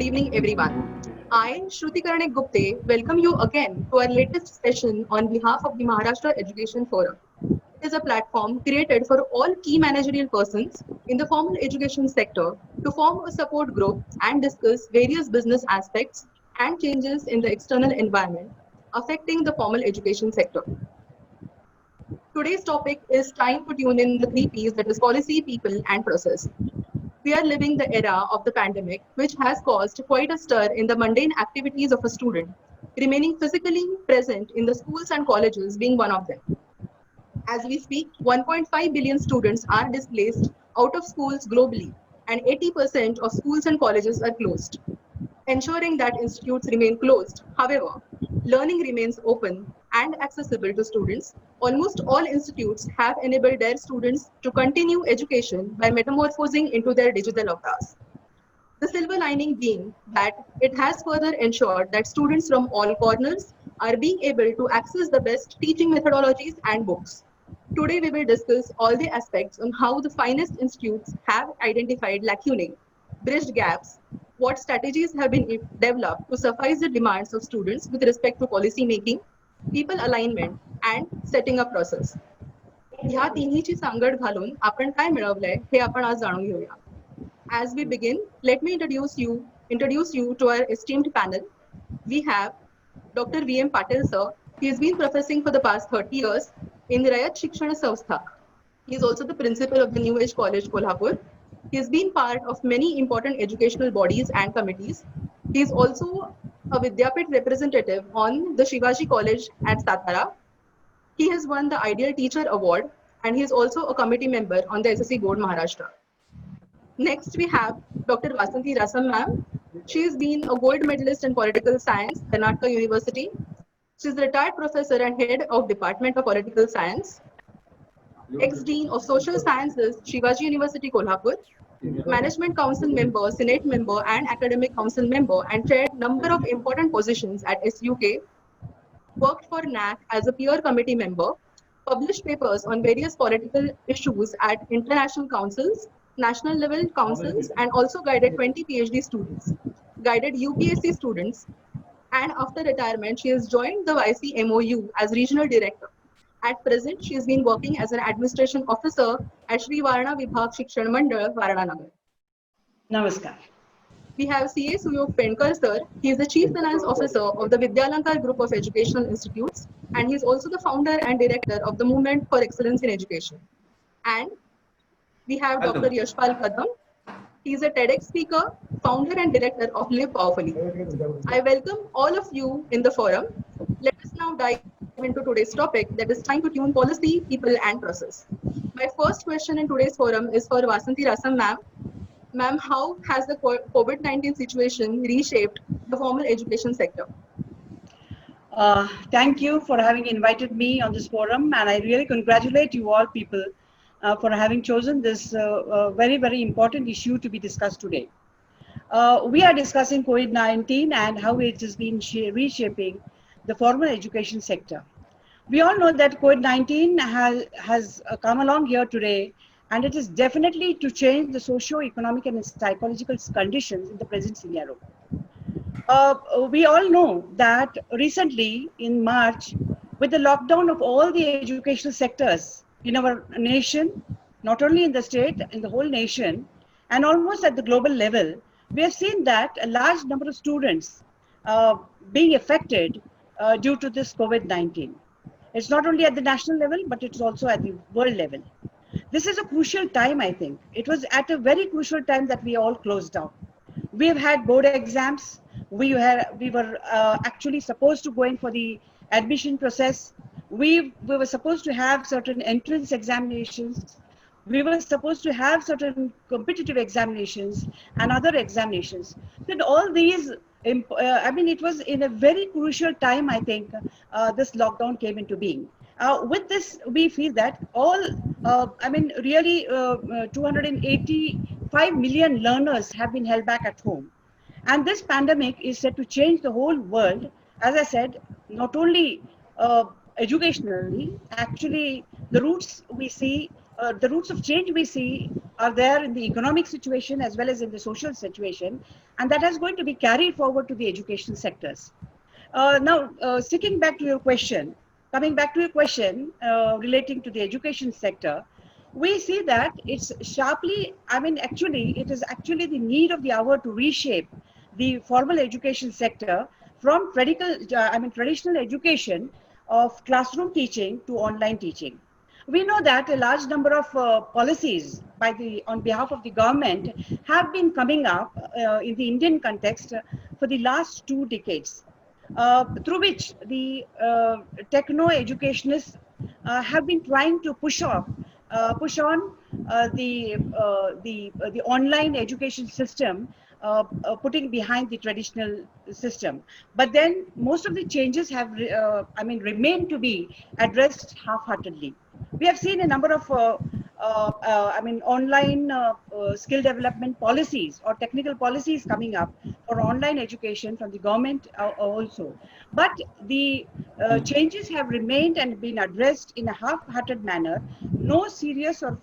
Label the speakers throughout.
Speaker 1: good evening everyone. I, Shruti Karanik Gupte, welcome you again to our latest session on behalf of the Maharashtra Education Forum. It is a platform created for all key managerial persons in the formal education sector to form a support group and discuss various business aspects and changes in the external environment affecting the formal education sector. Today's topic is time to tune in the three P's, that is policy, people, and process. We are living the era of the pandemic, which has caused quite a stir in the mundane activities of a student, remaining physically present in the schools and colleges being one of them. As we speak, 1.5 billion students are displaced out of schools globally, and 80% of schools and colleges are closed, ensuring that institutes remain closed. However, learning remains open and accessible to students. Almost all institutes have enabled their students to continue education by metamorphosing into their digital avatars. The silver lining being that it has further ensured that students from all corners are being able to access the best teaching methodologies and books. Today, we will discuss all the aspects on how the finest institutes have identified lacunae, bridged gaps, what strategies have been developed to suffice the demands of students with respect to policy making, people alignment, and setting up process. ह्या तिन्हीची सांगड घालून आपण काय मिळवलंय हे आपण आज जाणून घेऊया. As we begin, let me introduce you to our esteemed panel. We have Dr. V.M. Patil sir. He has been professing for the past 30 years in Rayat Shikshana Samstha. He is also the principal of the New Age College, Kolhapur. He has been part of many important educational bodies and committees. He is also a Vidyapit representative on the Shivaji College at Satara. He has won the Ideal Teacher Award, and he is also a committee member on the SSC Board Maharashtra. Next, we have Dr. Vasanthi Rasam ma'am. She has been a gold medalist in political science, Karnataka University. She is a retired professor and head of Department of Political Science, ex-dean of Social Sciences, Shivaji University, Kolhapur, Management Council member, Senate member, and Academic Council member, and chaired number of important positions at SUK, worked for NAC as a peer committee member, published papers on various political issues at international councils, national level councils, and also guided 20 PhD students, guided UPSC students, and after retirement, she has joined the YCMOU as regional director. At present, she has been working as an administration officer at Sri Varna Vibhag Shikshan Mandal, Varananagar.
Speaker 2: Namaskar.
Speaker 1: We have C.A. Suyog Penkar sir. He is the Chief Finance Officer of the Vidyalankar Group of Educational Institutes, and he is also the founder and director of the Movement for Excellence in Education. And we have Dr. Yashpal Kadam. He is a TEDx speaker, founder and director of Live Powerfully. I welcome all of you in the forum. Let us now dive into today's topic, that is time to tune policy, people, and process. My first question in today's forum is for Vasanthi Rasam ma'am. Ma'am, how has the COVID-19 situation reshaped the formal education sector?
Speaker 2: Thank you for having invited me on this forum, and I really congratulate you all people for having chosen this very, very important issue to be discussed today. We are discussing COVID-19 and how it has been reshaping the formal education sector. We all know that COVID-19 has come along here today, and it is definitely to change the socio-economic and psychological conditions in the present scenario. We all know that recently in March, with the lockdown of all the educational sectors in our nation, not only in the state, in the whole nation, and almost at the global level, we have seen that a large number of students being affected due to this COVID-19. It's not only at the national level, but it's also at the world level. This is a crucial time, I think. It was at a very crucial time that we all closed down. We have had board exams. We were actually supposed to go in for the admission process. We were supposed to have certain entrance examinations. We were supposed to have certain competitive examinations and other examinations. So all these, it was in a very crucial time, I think, this lockdown came into being. With this, we feel that all, really 285 million learners have been held back at home. And this pandemic is set to change the whole world, as I said, not only educationally, actually the roots we see, the roots of change we see are there in the economic situation as well as in the social situation, and that is going to be carried forward to the education sectors. Now, sticking back to your question, coming back to your question relating to the education sector, we see that it's sharply, I mean, actually, it is actually the need of the hour to reshape the formal education sector from traditional education of classroom teaching to online teaching. We know that a large number of policies on behalf of the government have been coming up in the Indian context for the last 2 decades, through which the techno-educationists have been trying to push on the online education system, putting behind the traditional system. But then most of the changes have, remained to be addressed half-heartedly. We have seen a number of online skill development policies or technical policies coming up for online education from the government also. But the changes have remained and been addressed in a half-hearted manner. No serious or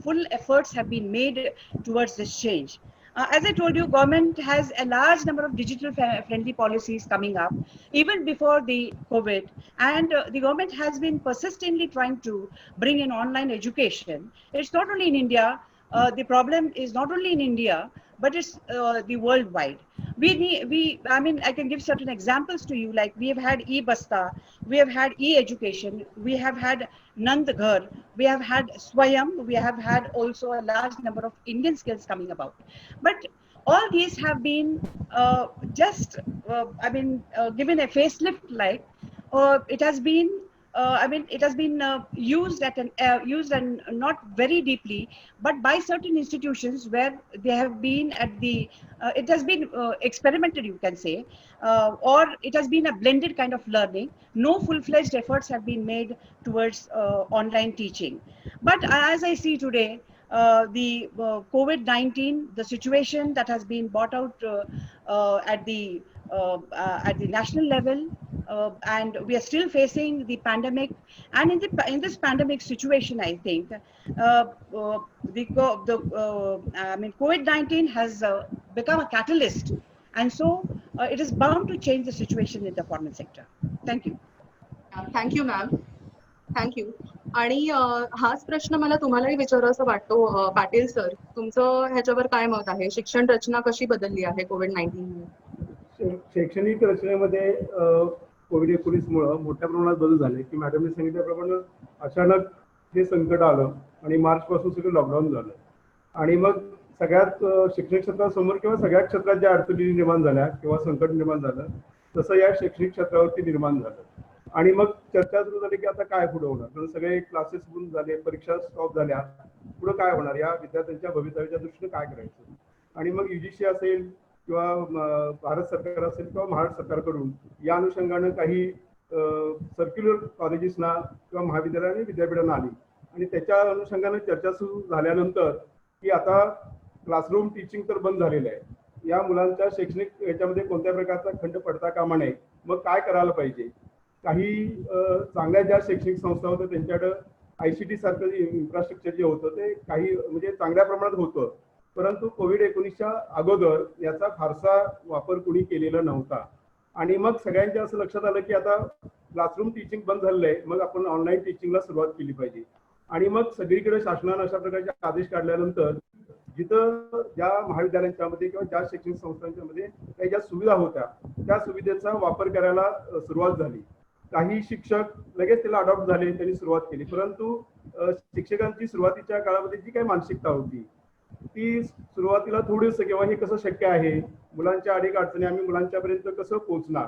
Speaker 2: full efforts have been made towards this change. As I told you, government has a large number of digital friendly policies coming up even before the COVID, and the government has been persistently trying to bring in online education. It's not only in India. The problem is not only in India, but it's the worldwide. I can give certain examples to you. Like we have had e-Basta, we have had e-education, we have had Nandghar, we have had Swayam, we have had also a large number of Indian skills coming about. But all these have been given a facelift. Like it has been used used and not very deeply, but by certain institutions where they have been it has been experimented, you can say, or it has been a blended kind of learning. No full-fledged efforts have been made towards online teaching. But as I see today, the COVID-19, the situation that has been brought out at the national level, and we are still facing the pandemic. And in this pandemic situation, I think COVID-19 has become a catalyst, and so it is bound to change the situation in the formal sector. Thank you.
Speaker 1: Thank you ma'am, thank you. आणि हाच प्रश्न मला तुम्हालाही विचारायचा वाटतो. Patil sir, तुमचं ह्याच्यावर काय मत आहे? शिक्षण रचना कशी बदलली आहे कोविड-19?
Speaker 3: शैक्षणिक रचनेमध्ये कोविड-19 मुळे मोठ्या प्रमाणात बदल झाले की मॅडमने सांगितल्याप्रमाणे अचानक हे संकट आलं आणि मार्च पासून सगळं लॉकडाऊन झालं. आणि मग सगळ्यात शिक्षण क्षेत्रासमोर किंवा सगळ्या क्षेत्रात ज्या अडचणी निर्माण झाल्या किंवा संकट निर्माण झालं, तसं या शैक्षणिक क्षेत्रावरती निर्माण झालं. आणि मग चर्चा सुरू झाली की आता काय पुढे होणार, कारण सगळे क्लासेस बंद झाले, परीक्षा स्टॉप झाल्या, पुढे काय होणार, या विद्यार्थ्यांच्या भवितव्याच्या दृष्टीने काय करायचं. आणि मग UGC असेल किंवा भारत सरकार असेल किंवा महाराष्ट्र सरकारकडून या अनुषंगानं काही सर्क्युलर कॉलेजेसना किंवा महाविद्यालय आणि विद्यापीठांना आली. आणि त्याच्या अनुषंगानं चर्चा सुरू झाल्यानंतर की आता क्लासरूम टीचिंग तर बंद झालेलं आहे, या मुलांच्या शैक्षणिक याच्यामध्ये कोणत्या प्रकारचा खंड पडता कामा नये, मग काय करायला पाहिजे. काही चांगल्या ज्या शैक्षणिक संस्था होत्या त्यांच्याकडं ICT सारखं इन्फ्रास्ट्रक्चर जे होतं ते काही म्हणजे चांगल्या प्रमाणात होतं, परंतु कोविड-19च्या अगोदर याचा फारसा वापर कुणी केलेला नव्हता. आणि मग सगळ्यांच्या असं लक्षात आलं की आता क्लासरूम टीचिंग बंद झालेलं आहे, मग आपण ऑनलाईन टीचिंगला सुरुवात केली पाहिजे. आणि मग सगळीकडे शासनानं अशा प्रकारचे आदेश काढल्यानंतर जिथं ज्या महाविद्यालयांच्यामध्ये किंवा ज्या शैक्षणिक संस्थांच्या मध्ये काही ज्या सुविधा होत्या त्या सुविधेचा वापर करायला सुरुवात झाली. काही शिक्षक लगेच त्याला अडॉप्ट झाले, त्यांनी सुरुवात केली. परंतु शिक्षकांची सुरुवातीच्या काळामध्ये जी काही मानसिकता होती ती सुरुवातीला थोडीसं किंवा हे कसं शक्य आहे, मुलांच्या अनेक अडचणी आम्ही मुलांच्यापर्यंत कसं पोहोचणार.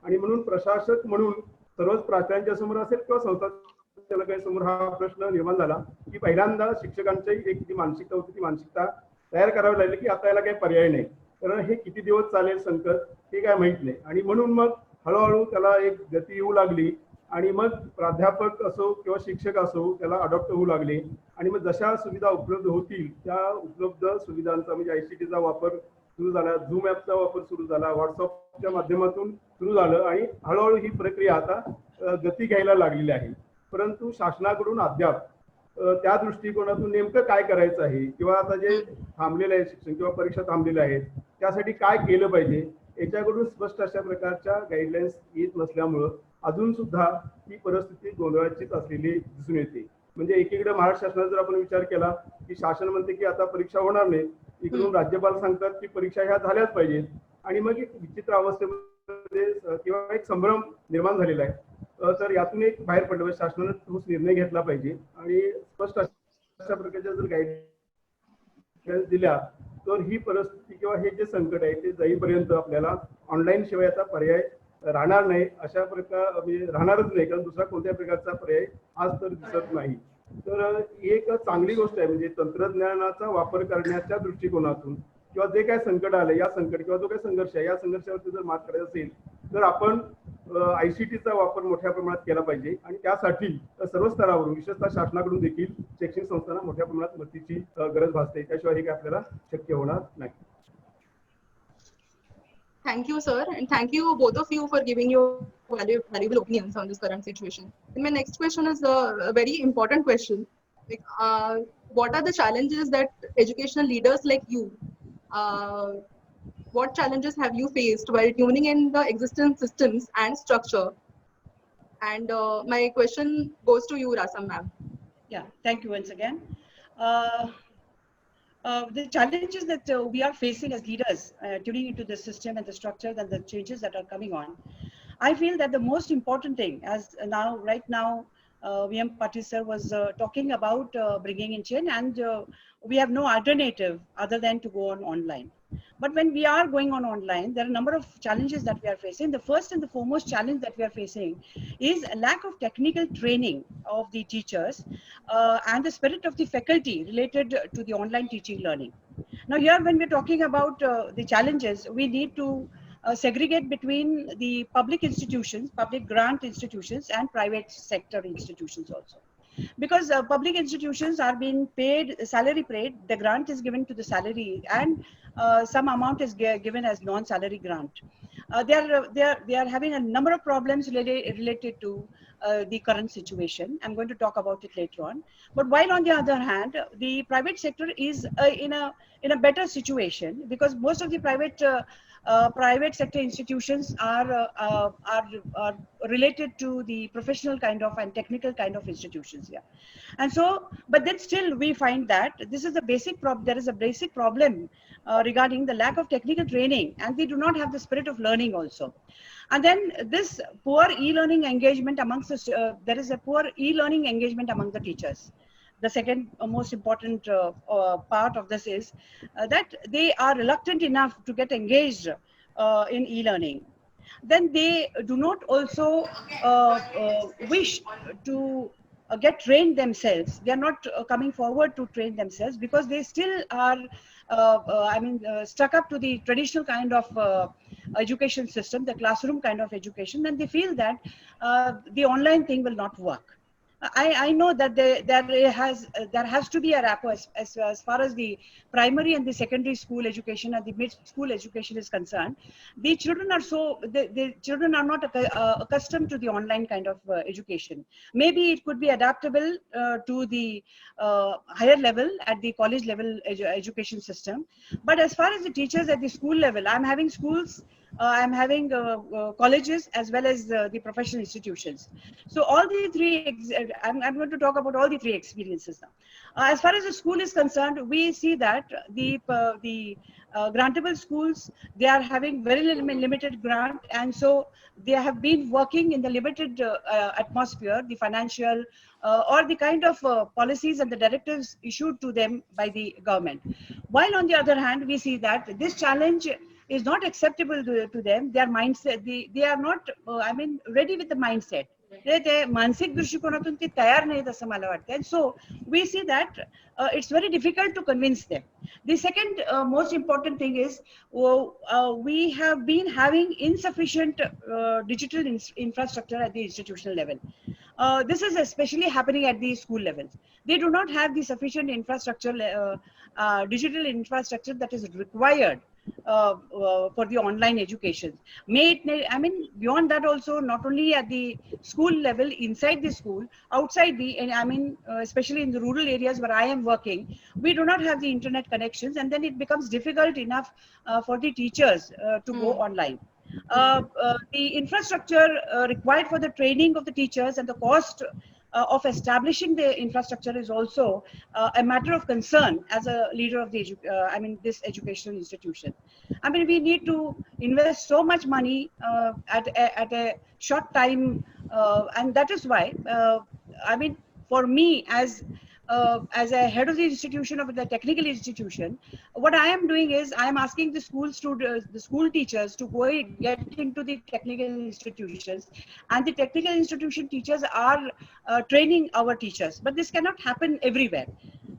Speaker 3: आणि म्हणून प्रशासक म्हणून सर्वच प्राचार्यांच्या समोर असेल किंवा संस्थांसमोर हा प्रश्न निर्माण झाला की पहिल्यांदा शिक्षकांची एक जी मानसिकता होती ती मानसिकता तयार करावी लागली की आता याला काही पर्याय नाही, कारण हे किती दिवस चालेल संकट हे काय माहित नाही. आणि म्हणून मग हळूहळू त्याला एक गती येऊ लागली. आणि मग प्राध्यापक असो किंवा शिक्षक असो त्याला अडॉप्ट होऊ लागले. आणि मग जशा सुविधा उपलब्ध होतील त्या उपलब्ध सुविधांचा म्हणजे ICTचा वापर सुरू झाला, झूम ॲपचा वापर सुरू झाला, व्हॉट्सअपच्या माध्यमातून सुरू झालं. आणि हळूहळू ही प्रक्रिया आता गती घ्यायला लागलेली आहे. परंतु शासनाकडून अद्याप त्या दृष्टिकोनातून नेमकं काय करायचं आहे किंवा आता जे थांबलेलं आहे शिक्षण किंवा परीक्षा थांबलेल्या आहेत त्यासाठी काय केलं पाहिजे याच्याकडून स्पष्ट अशा प्रकारच्या गाईडलाईन्स येत नसल्यामुळं अजून सुद्धा ही परिस्थिती गोंधळाचीच असलेली दिसून येते. म्हणजे एकीकडे महाराष्ट्र शासनाचा जर आपण विचार केला की शासन म्हणते की आता परीक्षा होणार नाही, इकडून राज्यपाल सांगतात की परीक्षा ह्या झाल्याच पाहिजेत आणि मग एक विचित्र अवस्थेमध्ये किंवा एक संभ्रम निर्माण झालेला आहे. तर यातून एक बाहेर पडलं शासनाने ठोस निर्णय घेतला पाहिजे आणि स्पष्ट अशा प्रकारच्या जर गाईडलाईन्स दिल्या तर ही परिस्थिती किंवा हे जे संकट आहे ते जाईपर्यंत आपल्याला ऑनलाईन शिवाय याचा पर्याय राहणार नाही, अशा प्रकार म्हणजे राहणारच नाही, कारण दुसरा कोणत्या प्रकारचा पर्याय आज तर दिसत नाही. तर ही एक चांगली गोष्ट आहे म्हणजे तंत्रज्ञानाचा वापर करण्याच्या दृष्टिकोनातून किंवा जे काय संकट आलं या संकट किंवा जो काही संघर्ष आहे या संघर्षावरती जर मात करायचं असेल तर आपण ICTचा वापर मोठ्या प्रमाणात केला पाहिजे आणि त्यासाठी सर्व स्तरावरून विशेषतः शासनाकडून देखील शैक्षणिक संस्थांना मोठ्या प्रमाणात मदतीची गरज भासते. त्याशिवाय हे काय आपल्याला शक्य होणार नाही.
Speaker 1: Thank you, sir, and thank you both of you for giving your valuable opinions on this current situation. And my next question is a very important question. Like, what are the challenges that educational leaders like you, what challenges have you faced while tuning in the existing systems and structure? And my question goes to you, Rasam ma'am.
Speaker 2: Yeah, thank you once again. The challenges that we are facing as leaders, tuning into the system and the structure and the changes that are coming on, I feel that the most important thing, as right now, VM Patil sir was talking about bringing in change, and we have no alternative other than to go on online. But when we are going on online, there are a number of challenges that we are facing. The first and the foremost challenge that we are facing is a lack of technical training of the teachers and the spirit of the faculty related to the online teaching learning. Now here, when we're talking about the challenges, we need to segregate between the public institutions, public grant institutions, and private sector institutions also. Because public institutions are being paid, salary paid, the grant is given to the salary, and some amount is given as non-salary grant. They are having a number of problems related to the current situation. I'm going to talk about it later on. But while on the other hand, the private sector is in a better situation, because most of the private sector institutions are related to the professional kind of and technical kind of institutions. Yeah, and so, but then still we find that this is the basic problem. There is a basic problem regarding the lack of technical training, and they do not have the spirit of learning also. And then this poor e-learning engagement amongst the, there is a poor e-learning engagement among the teachers. The second most important part of this is that they are reluctant enough to get engaged in e-learning. Then they do not also wish to get trained themselves. They are not coming forward to train themselves because they still are stuck up to the traditional kind of education system, the classroom kind of education, and they feel that the online thing will not work. I know that there has to be a rapport as far as the primary and the secondary school education and the mid school education is concerned. The children are the children are not accustomed to the online kind of education. Maybe it could be adaptable to the higher level at the college level education system. But as far as the teachers at the school level, I'm having schools. I'm having colleges as well as the professional institutions. So all the three, I'm going to talk about all the three experiences now. As far as the school is concerned, we see that the grantable schools, they are having very limited grant, and so they have been working in the limited atmosphere, the financial or the kind of policies and the directives issued to them by the government. While on the other hand, we see that this challenge is not acceptable to them. Their mindset, they are not, ready with the mindset. ते मानसिक दृष्टिकोनातून ते तयार नाहीत असं मला वाटतं. And so we see that it's very difficult to convince them. The second most important thing is we have been having insufficient digital infrastructure at the institutional level. This is especially happening at the school levels. They do not have the sufficient infrastructure, digital infrastructure that is required for the online education. I mean, beyond that also, not only at the school level, inside the school, outside and I mean, especially in the rural areas where I am working, we do not have the internet connections, and then it becomes difficult enough for the teachers to go online. The infrastructure required for the training of the teachers and the cost of establishing the infrastructure is also a matter of concern as a leader of the this educational institution. I mean, we need to invest so much money at a short time, and that is why I mean, for me as a head of the institution, of the technical institution, what I am doing is I am asking the the school teachers to go get into the technical institutions, and the technical institution teachers are training our teachers. But this cannot happen everywhere.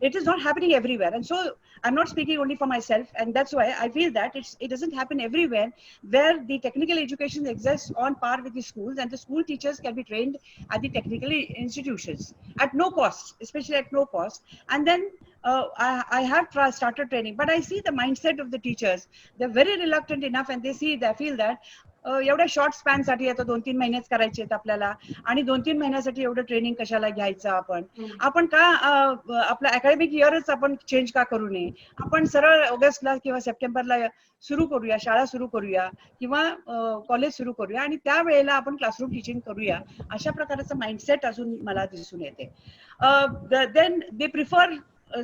Speaker 2: It is not happening everywhere, and so I'm not speaking only for myself, and that's why I feel that it doesn't happen everywhere where the technical education exists on par with the schools, and the school teachers can be trained at the technical institutions at no cost, especially at no cost. And then I have started training, but I see the mindset of the teachers. They're very reluctant enough, and they feel that एवढ्या short span साठी आता 2-3 महिनेच करायचे आहेत आपल्याला, आणि 2-3 महिन्यासाठी एवढं training कशाला घ्यायचं, आपण का आपलं अकॅडमिक इयरच आपण चेंज का करू नये, आपण सरळ ऑगस्टला किंवा सप्टेंबरला सुरू करूया, शाळा सुरू करूया किंवा कॉलेज सुरू करूया, आणि त्यावेळेला आपण क्लासरूम टीचिंग करूया, अशा प्रकारचं माइंडसेट अजून मला दिसून येते. Then they prefer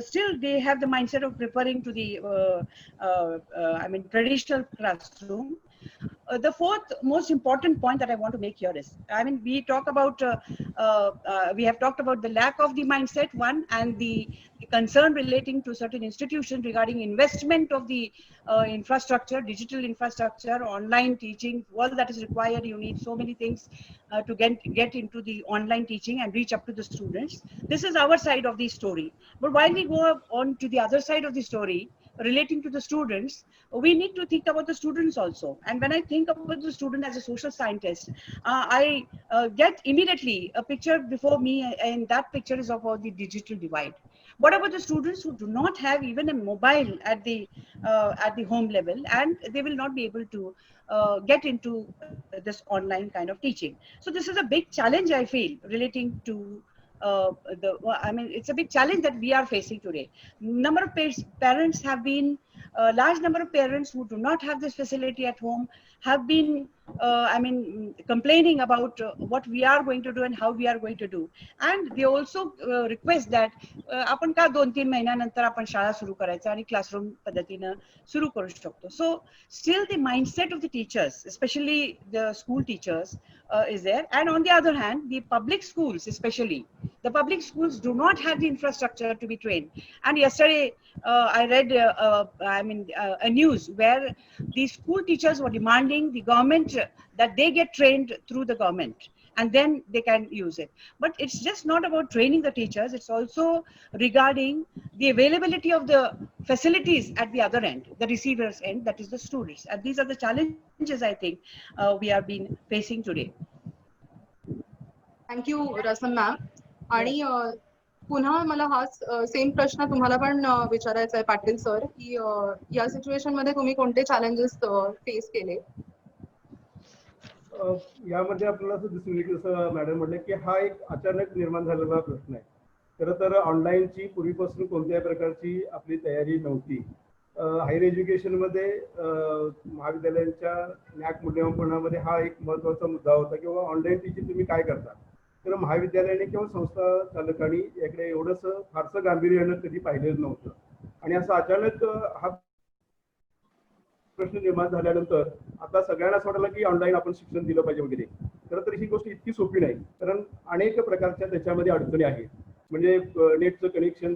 Speaker 2: still they have the mindset of preferring to the I mean traditional classroom. The fourth most important point that I want to make here is, I mean, we have talked about the lack of the mindset, one, and the concern relating to certain institutions regarding investment of the infrastructure, digital infrastructure, online teaching, all that is required. You need so many things to get into the online teaching and reach up to the students. This is our side of the story. But while we go on to the other side of the story, relating to the students, we need to think about the students also. And when I think about the student as a social scientist, I get immediately a picture before me, and that picture is about the digital divide. What about the students who do not have even a mobile at the home level, and they will not be able to get into this online kind of teaching? So this is a big challenge, I feel, relating to I mean, it's a big challenge that we are facing today. Number of parents have been, large number of parents who do not have this facility at home have been, I mean, complaining about what we are going to do and how we are going to do. And they also request that आपण का 2-3 महिन्यानंतर आपण शाळा सुरू करायचं आणि classroom पद्धतीनं सुरू करू शकतो. So still the mindset of the teachers, especially the school teachers, is there. And on the other hand, the public schools, especially the public schools, do not have the infrastructure to be trained. And yesterday I read a news where the school teachers were demanding the government that they get trained through the government, and then they can use it. But it's just not about training the teachers, it's also regarding the availability of the facilities at the other end, the receiver's end, that is the students. And these are the challenges, I think, we have been facing today.
Speaker 1: Thank you, Rasam ma'am. आणि पुन्हा मला हाच same प्रश्न तुम्हाला पण विचारायचा आहे Patil sir, की या सिच्युएशन मध्ये तुम्ही कोणते चॅलेंजेस फेस केले?
Speaker 3: यामध्ये आपल्याला असं दिसून येईल की जसं मॅडम म्हटलं की हा एक अचानक निर्माण झालेला प्रश्न आहे. खरं तर ऑनलाईनची पूर्वीपासून कोणत्याही प्रकारची आपली तयारी नव्हती. हायर एज्युकेशनमध्ये महाविद्यालयांच्या न्याक मूल्यमापनामध्ये हा एक महत्त्वाचा मुद्दा होता, किंवा ऑनलाईन टीचिंग तुम्ही काय करता. तर महाविद्यालयाने किंवा संस्था चालकांनी याकडे एवढंसं फारसं गांभीर्यानं कधी पाहिलेलं नव्हतं. आणि असं अचानक हा प्रश्न निर्माण झाल्यानंतर आता सगळ्यांना असं वाटलं की ऑनलाईन आपण शिक्षण दिलं पाहिजे वगैरे. खरं तर ही गोष्ट इतकी सोपी नाही, कारण अनेक प्रकारच्या त्याच्यामध्ये अडचणी आहेत. म्हणजे नेटचं कनेक्शन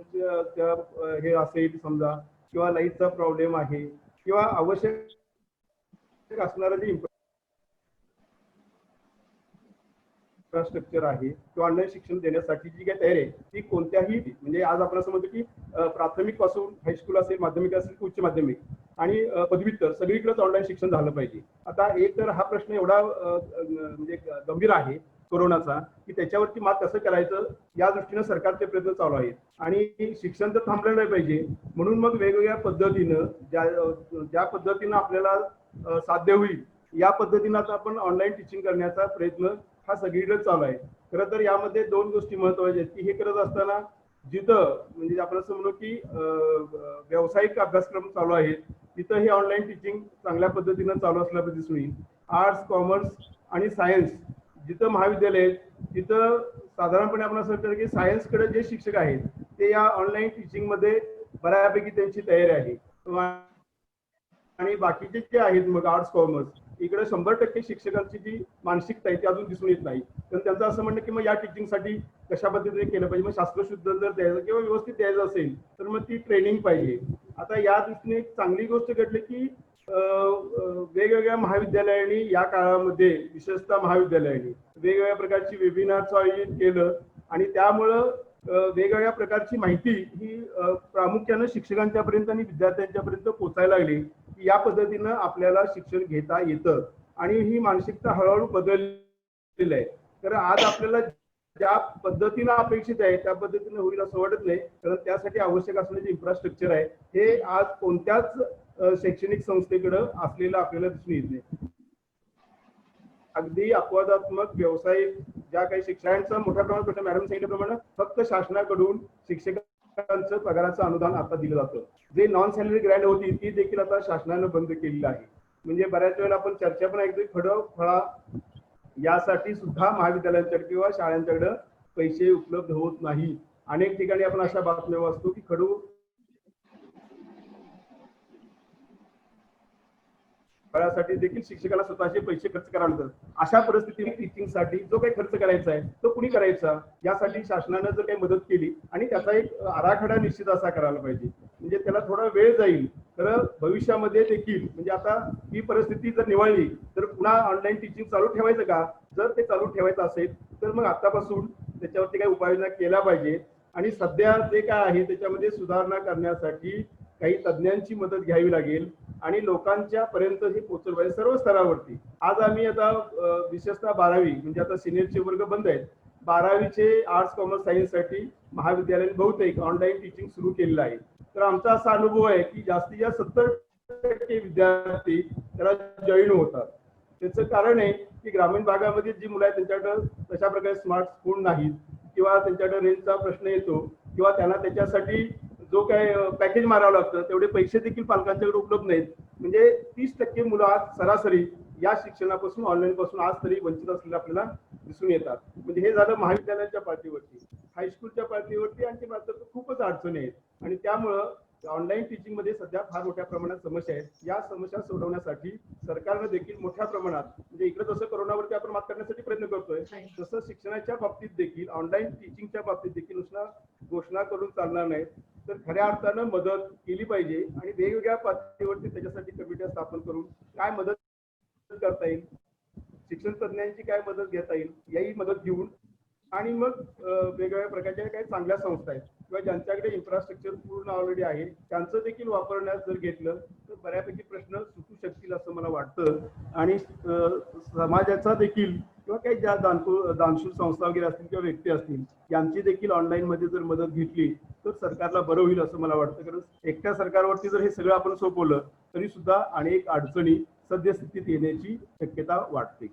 Speaker 3: हे असेल समजा, किंवा लाईटचा प्रॉब्लेम आहे, किंवा आवश्यक असणारं जे इन्फ्रास्ट्रक्चर आहे किंवा ऑनलाईन शिक्षण देण्यासाठी जी काही तयारी आहे ती कोणत्याही, म्हणजे आज आपण असं म्हणतो की प्राथमिक पासून हायस्कूल असेल, माध्यमिक असेल, उच्च माध्यमिक आणि पदव्युत्तर सगळीकडेच ऑनलाईन शिक्षण झालं पाहिजे. आता एक तर हा प्रश्न एवढा म्हणजे गंभीर आहे, कोरोनाचा, की त्याच्यावरती मात कसं करायचं या दृष्टीनं सरकारचे प्रयत्न चालू आहेत. आणि शिक्षण तर थांबलं नाही पाहिजे, म्हणून मग वेगवेगळ्या पद्धतीनं ज्या पद्धतीनं आपल्याला साध्य होईल या पद्धतीनं आता आपण ऑनलाईन टीचिंग करण्याचा प्रयत्न हा सगळीकडे चालू आहे. खरं तर यामध्ये दोन गोष्टी महत्वाच्या आहेत, की हे करत असताना जिथं म्हणजे आपण असं म्हणू की व्यावसायिक अभ्यासक्रम चालू आहेत तिथं हे ऑनलाईन टीचिंग चांगल्या पद्धतीनं चालू असल्याचं दिसून येईल. आर्ट्स, कॉमर्स आणि सायन्स जिथं महाविद्यालय आहेत तिथं साधारणपणे आपण असं म्हणतो की सायन्सकडे जे शिक्षक आहेत ते या ऑनलाईन टीचिंग मध्ये बऱ्यापैकी त्यांची तयारी आहे. आणि बाकीचे जे आहेत मग आर्ट्स, कॉमर्स इकडे 100% शिक्षकांची जी मानसिकता आहे ती अजून दिसून येत नाही. तर त्यांचं असं म्हणणं की मग या टीचिंगसाठी कशा पद्धतीने केलं पाहिजे, मग शास्त्रशुद्ध जर द्यायचं किंवा व्यवस्थित द्यायचं असेल तर मग ती ट्रेनिंग पाहिजे. आता या दृष्टीने एक चांगली गोष्ट घडली की वेगवेगळ्या महाविद्यालयांनी या काळामध्ये विशेषतः महाविद्यालयांनी वेगवेगळ्या प्रकारची वेबिनारचं आयोजन केलं आणि त्यामुळं वेगवेगळ्या प्रकारची माहिती ही प्रामुख्यानं शिक्षकांच्यापर्यंत आणि विद्यार्थ्यांच्यापर्यंत पोहोचायला लागली की या पद्धतीनं आपल्याला शिक्षण घेता येतं आणि ही मानसिकता हळूहळू बदललेली आहे. तर आज आपल्याला ज्या पद्धतीनं अपेक्षित आहे त्या पद्धतीनं होईल असं वाटत नाही, कारण त्यासाठी आवश्यक असलेले जे इन्फ्रास्ट्रक्चर आहे हे आज कोणत्याच शैक्षणिक संस्थेकडे असलेलं आपल्याला दिसून येत नाही. अगदी अपवादात्मक व्यावसायिक ज्या काही शिक्षकांचा मोठ्या प्रमाणात मॅडम सांगितल्याप्रमाणे फक्त शासनाकडून शिक्षकांचं पगाराचं अनुदान आता दिलं जातं. जे नॉन सॅलरी ग्रँट होती ती देखील आता शासनानं बंद केलेली आहे. म्हणजे बऱ्याच वेळेला आपण चर्चा पण ऐकतोय खडं फळा यासाठी सुद्धा महाविद्यालयांच्याकडे किंवा शाळांच्याकडे पैसे उपलब्ध होत नाही. अनेक ठिकाणी आपण अशा बातम्या वाचतो की खडू फळासाठी देखील शिक्षकाला स्वतःचे पैसे खर्च करावे लागतात. अशा परिस्थितीत टीचिंगसाठी जो काही खर्च करायचा आहे तो कुणी करायचा यासाठी शासनानं जर काही मदत केली आणि त्याचा एक आराखडा निश्चित असा करायला पाहिजे, म्हणजे त्याला थोडा वेळ जाईल. तर भविष्यामध्ये देखील म्हणजे आता ही परिस्थिती जर निवळली तर पुन्हा ऑनलाईन टीचिंग चालू ठेवायचं का, जर ते चालू ठेवायचं असेल तर मग आतापासून त्याच्यावरती काही उपाययोजना केल्या पाहिजे. आणि सध्या जे काय आहे त्याच्यामध्ये सुधारणा करण्यासाठी काही तज्ज्ञांची मदत घ्यावी लागेल आणि लोकांच्या पर्यंत हे पोहोचलं पाहिजे सर्व स्तरावरती. आज आम्ही आता विशेषतः 12वी म्हणजे आता सिनियरचे वर्ग बंद आहेत, 12वीचे आर्ट्स, कॉमर्स, सायन्स साठी महाविद्यालयाने बहुतेक ऑनलाईन टीचिंग सुरू केलेलं आहे. तर आमचा असा अनुभव आहे की जास्तीत जास्त 70% विद्यार्थी त्याला जॉईन होतात. त्याचं कारण आहे की ग्रामीण भागामध्ये जी मुलं आहेत त्यांच्याकडे तशा प्रकारे स्मार्टफोन नाहीत किंवा त्यांच्याकडे रेंजचा प्रश्न येतो किंवा त्यांना त्याच्यासाठी जो काय पॅकेज मारावं लागतं तेवढे पैसे देखील पालकांच्याकडे उपलब्ध नाहीत. म्हणजे 30% मुलं आज सरासरी या शिक्षणापासून ऑनलाईन पासून आज तरी वंचित असलेले आपल्याला दिसून येतात. म्हणजे हे झालं महाविद्यालयाच्या पातळीवरती. हायस्कूलच्या पातळीवरती आणखी मात्र खूपच अडचणी आहेत आणि त्यामुळं ऑनलाईन टीचिंग मध्ये सध्या फार मोठ्या प्रमाणात समस्या आहेत. या समस्या सोडवण्यासाठी सरकारनं देखील मोठ्या प्रमाणात म्हणजे इकडे जसं कोरोनावरती आपण मात करण्यासाठी प्रयत्न करतोय तसं शिक्षणाच्या बाबतीत देखील ऑनलाईन टीचिंगच्या बाबतीत देखील नुसतं घोषणा करून चालणार नाहीत, तर खऱ्या अर्थानं मदत केली पाहिजे आणि वेगवेगळ्या पातळीवरती त्याच्यासाठी कमिट्या स्थापन करून काय मदत करता येईल, शिक्षण तज्ज्ञांची काय मदत घेता येईल याही मदत घेऊन आणि मग वेगवेगळ्या प्रकारच्या काही चांगल्या संस्था आहेत किंवा ज्यांच्याकडे इन्फ्रास्ट्रक्चर पूर्ण ऑलरेडी आहे त्यांचं देखील वापरण्यास जर घेतलं तर बऱ्यापैकी प्रश्न सुटू शकतील असं मला वाटतं. आणि समाजाचा देखील किंवा काही ज्या दानशूर संस्था वगैरे असतील किंवा व्यक्ती असतील यांची देखील ऑनलाईन मध्ये जर मदत घेतली तर सरकारला बरं होईल असं मला वाटतं. कारण एकट्या सरकारवरती जर हे सगळं आपण सोपवलं तरी सुद्धा अनेक अडचणी सद्यस्थितीत येण्याची शक्यता वाटते.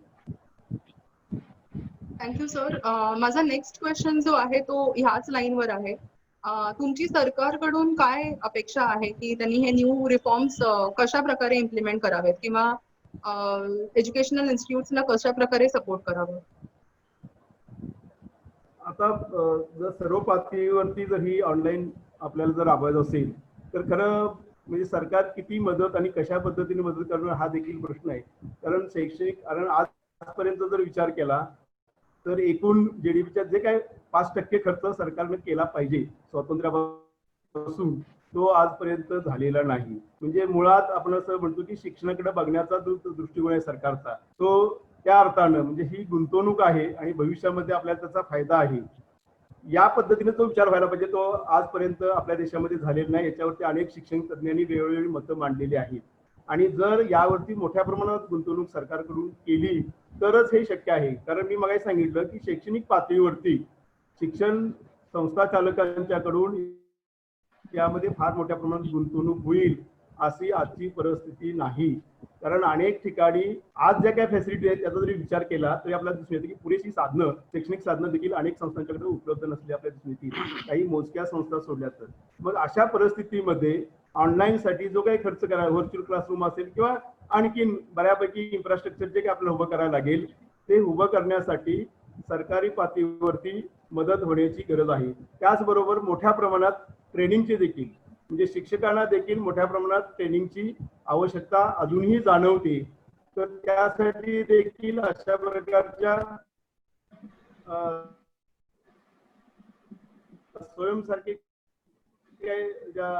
Speaker 1: Thank you sir. माझा नेक्स्ट क्वेश्चन जो आहे तो ह्याच लाईनवर आहे. तुमची सरकारकडून काय अपेक्षा आहे की त्यांनी हे न्यू रिफॉर्म्स कशा प्रकारे इम्प्लिमेंट करावेत किंवा एज्युकेशनल इन्स्टिट्यूट्सला कशा प्रकारे सपोर्ट करावं?
Speaker 3: आता जर सर्व पातळीवरती जर ही ऑनलाईन आपल्याला जर राबवायचं असेल तर खरं म्हणजे सरकार किती मदत आणि कशा पद्धतीने मदत करणार हा देखील प्रश्न आहे. कारण शैक्षणिक कारण आजपर्यंत जर विचार केला तर एकूण जीडीपीच्या जे काय 5% खर्च सरकारने केला पाहिजे स्वातंत्र्यापासून तो आजपर्यंत झालेला नाही. म्हणजे मुळात आपण असं म्हणतो की शिक्षणाकडे बघण्याचा जो दृष्टिकोन आहे सरकारचा तो त्या अर्थानं म्हणजे ही गुंतवणूक आहे आणि भविष्यामध्ये आपल्याला त्याचा फायदा आहे या पद्धतीने तो विचार व्हायला पाहिजे. तो आजपर्यंत आपल्या देशामध्ये झालेला नाही. याच्यावरती अनेक शिक्षण तज्ज्ञांनी वेगवेगळी मतं मांडलेली आहेत आणि जर यावरती मोठ्या प्रमाणात गुंतवणूक सरकारकडून केली तरच हे शक्य आहे. कारण मी मगाशी सांगितलं की शैक्षणिक पातळीवरती शिक्षण संस्था चालकांच्याकडून यामध्ये फार मोठ्या प्रमाणात गुंतवणूक होईल अशी आजची परिस्थिती नाही. कारण अनेक ठिकाणी आज ज्या काही फॅसिलिटी आहेत त्याचा जरी विचार केला तरी आपल्याला दिसून येते की पुरेशी साधनं, शैक्षणिक साधनं देखील अनेक संस्थांच्याकडे उपलब्ध नसली आपल्याला दिसून येते, काही मोजक्या संस्था सोडल्या तर. मग अशा परिस्थितीमध्ये ऑनलाईन साठी जो काही खर्च करायला, व्हर्च्युअल क्लासरूम असेल किंवा आणखीन बऱ्यापैकी इन्फ्रास्ट्रक्चर जे काही आपल्याला उभं करायला लागेल ते उभं करण्यासाठी सरकारी पातळीवरती मदत होण्याची गरज आहे. त्याचबरोबर मोठ्या प्रमाणात ट्रेनिंगचे देखील, म्हणजे शिक्षकांना देखील मोठ्या प्रमाणात ट्रेनिंगची आवश्यकता अजूनही जाणवते. तर त्यासाठी देखील अशा प्रकारच्या स्वयंसारखे ज्या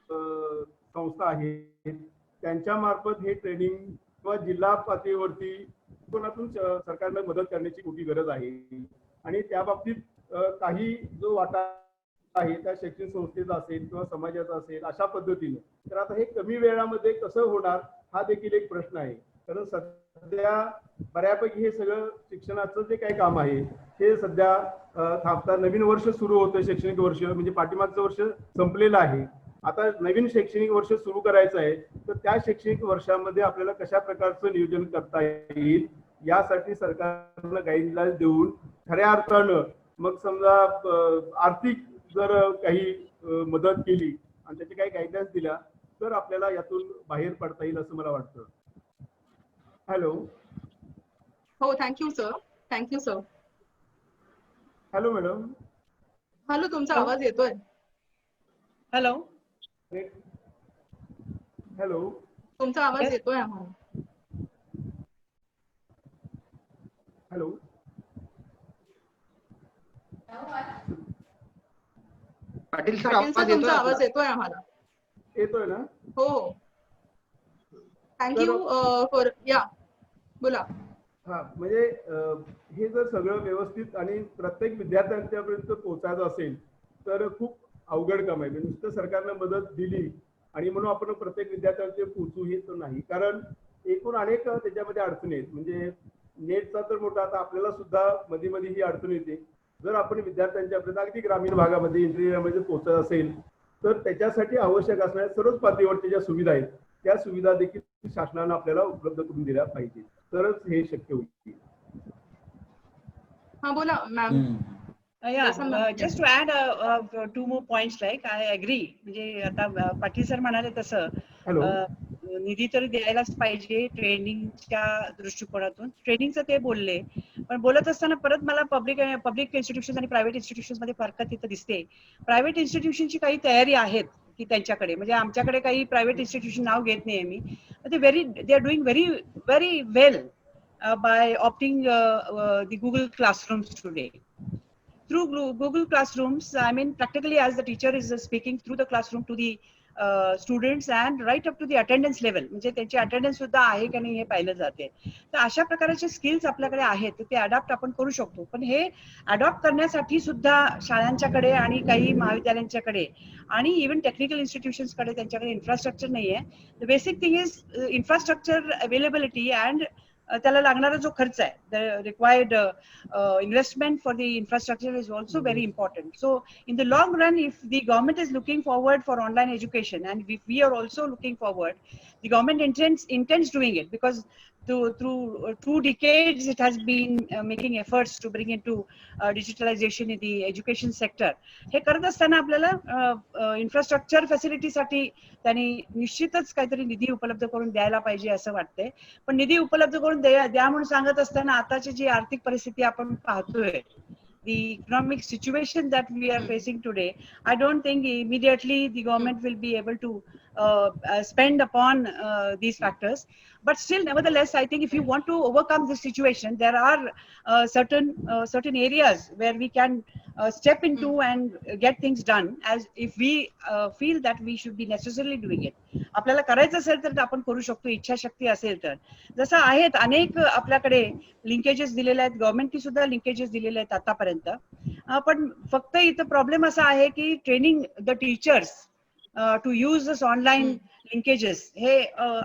Speaker 3: संस्था आहेत त्यांच्या मार्फत हे ट्रेनिंग किंवा जिल्हा पातळीवरती कोणातून सरकारला मदत करण्याची मोठी गरज आहे. आणि त्या बाबतीत काही जो वाटा आहे त्या शैक्षणिक संस्थेचा असेल किंवा समाजाचा असेल अशा पद्धतीने. तर आता हे कमी वेळामध्ये कसं होणार हा देखील एक प्रश्न आहे. कारण सध्या बऱ्यापैकी हे सगळं शिक्षणाचं जे काही काम आहे हे सध्या थांबता. नवीन वर्ष सुरू होतं, शैक्षणिक वर्ष म्हणजे पाठीमागचं वर्ष संपलेलं आहे. आता नवीन शैक्षणिक वर्ष सुरू करायचं आहे, तर त्या शैक्षणिक वर्षामध्ये आपल्याला कशा प्रकारचं नियोजन करता येईल यासाठी सरकारनं गाईडलाईन्स देऊन खऱ्या अर्थानं मग समजा आर्थिक जर काही मदत केली आणि त्याची काही गाईडलाईन्स दिल्या तर आपल्याला यातून बाहेर पडता येईल असं मला वाटतं. हॅलो.
Speaker 1: हो, thank you sir. Thank you sir.
Speaker 3: Hello madam.
Speaker 1: Hello, तुमचा आवाज येतोय.
Speaker 2: हॅलो.
Speaker 3: हॅलो.
Speaker 1: तुमचा आवाज येतोय आम्हाला.
Speaker 3: Hello.
Speaker 4: Patil sir,
Speaker 1: Patil sir, तुमचा आवाज येतोय आम्हाला.
Speaker 3: येतोय ना?
Speaker 1: हो हो. थँक्यू फॉर या. बोला.
Speaker 3: हा, म्हणजे हे जर सगळं व्यवस्थित आणि प्रत्येक विद्यार्थ्यांच्यापर्यंत पोहोचायचं असेल तर खूप अवघड काम आहे. नुसतं सरकारनं मदत दिली आणि म्हणून आपण प्रत्येक विद्यार्थ्यांचे पोहोचू हे तर नाही. कारण एकूण अनेक त्याच्यामध्ये अडचणी आहेत. म्हणजे नेटचा तर मोठा, आता आपल्याला सुद्धा मध्ये मध्ये ही अडचण येते. जर आपण विद्यार्थ्यांच्यापर्यंत अगदी ग्रामीण भागामध्ये इंटेरियरमध्ये पोहोचत असेल तर त्याच्यासाठी आवश्यक असणाऱ्या सर्वच पातळीवरच्या ज्या सुविधा आहेत त्या सुविधा देखील शासनानं आपल्याला उपलब्ध करून दिल्या पाहिजे, तरच हे शक्य होईल.
Speaker 1: हा, बोला ma'am.
Speaker 2: Yeah, just to add 2 more points, like I agree. म्हणजे आता पाटील सर म्हणाले तसं निधी तर द्यायलाच पाहिजे ट्रेनिंगच्या दृष्टिकोनातून. ट्रेनिंगचं ते बोलले, पण बोलत असताना परत मला पब्लिक इन्स्टिट्यूशन आणि प्रायव्हेट इन्स्टिट्यूशन मध्ये फरक तिथं दिसते. प्रायव्हेट इन्स्टिट्यूशनची काही तयारी आहेत की त्यांच्याकडे, म्हणजे आमच्याकडे काही प्रायव्हेट इन्स्टिट्यूशन नाव घेत नाही मी, they are doing very very well by opting the Google classrooms today. Through Google Classrooms, I mean, practically as the teacher is speaking through the classroom to the students and right up to the attendance level, म्हणजे त्यांची attendance सुद्धा आहे की नाही हे पाहिलं जाते. तर अशा प्रकारचे स्किल्स आपल्याकडे आहेत, ते अडॉप्ट आपण करू शकतो. पण हे अडॉप्ट करण्यासाठी सुद्धा शाळांच्याकडे आणि काही महाविद्यालयांच्याकडे आणि इव्हन टेक्निकल इन्स्टिट्यूशन्सकडे त्यांच्याकडे इन्फ्रास्ट्रक्चर नाही आहे. The basic thing is infrastructure availability and त्याला लागणारा जो खर्च आहे, the required investment for the infrastructure is also very important. So in the long run, if the government is looking forward for online education and if we are also looking forward, the government intends doing it, because through 2 decades it has been making efforts to bring into digitalization in the education sector. हे करत असताना आपल्याला infrastructure फॅसिलिटीसाठी त्यांनी निश्चितच काहीतरी निधी उपलब्ध करून द्यायला पाहिजे असं वाटतंय. पण निधी उपलब्ध करून द्या म्हणून सांगत असताना आताची जी आर्थिक परिस्थिती आपण पाहतोय, the economic situation that we are facing today, I don't think immediately the government will be able to spend upon these factors. But still, nevertheless, I think if you want to overcome this situation, there are certain areas where we can step into and get things done, as if we feel that we should be necessarily doing it. आपल्याला करायचं असेल तर आपण करू शकतो, इच्छाशक्ती असेल तर. जसं आहेत अनेक आपल्याकडे लिंकेजेस दिलेले आहेत, गव्हर्नमेंटनी सुद्धा लिंकेजेस दिलेले आहेत आतापर्यंत. पण फक्त इथं प्रॉब्लेम असा आहे की training the teachers to use this online linkages हे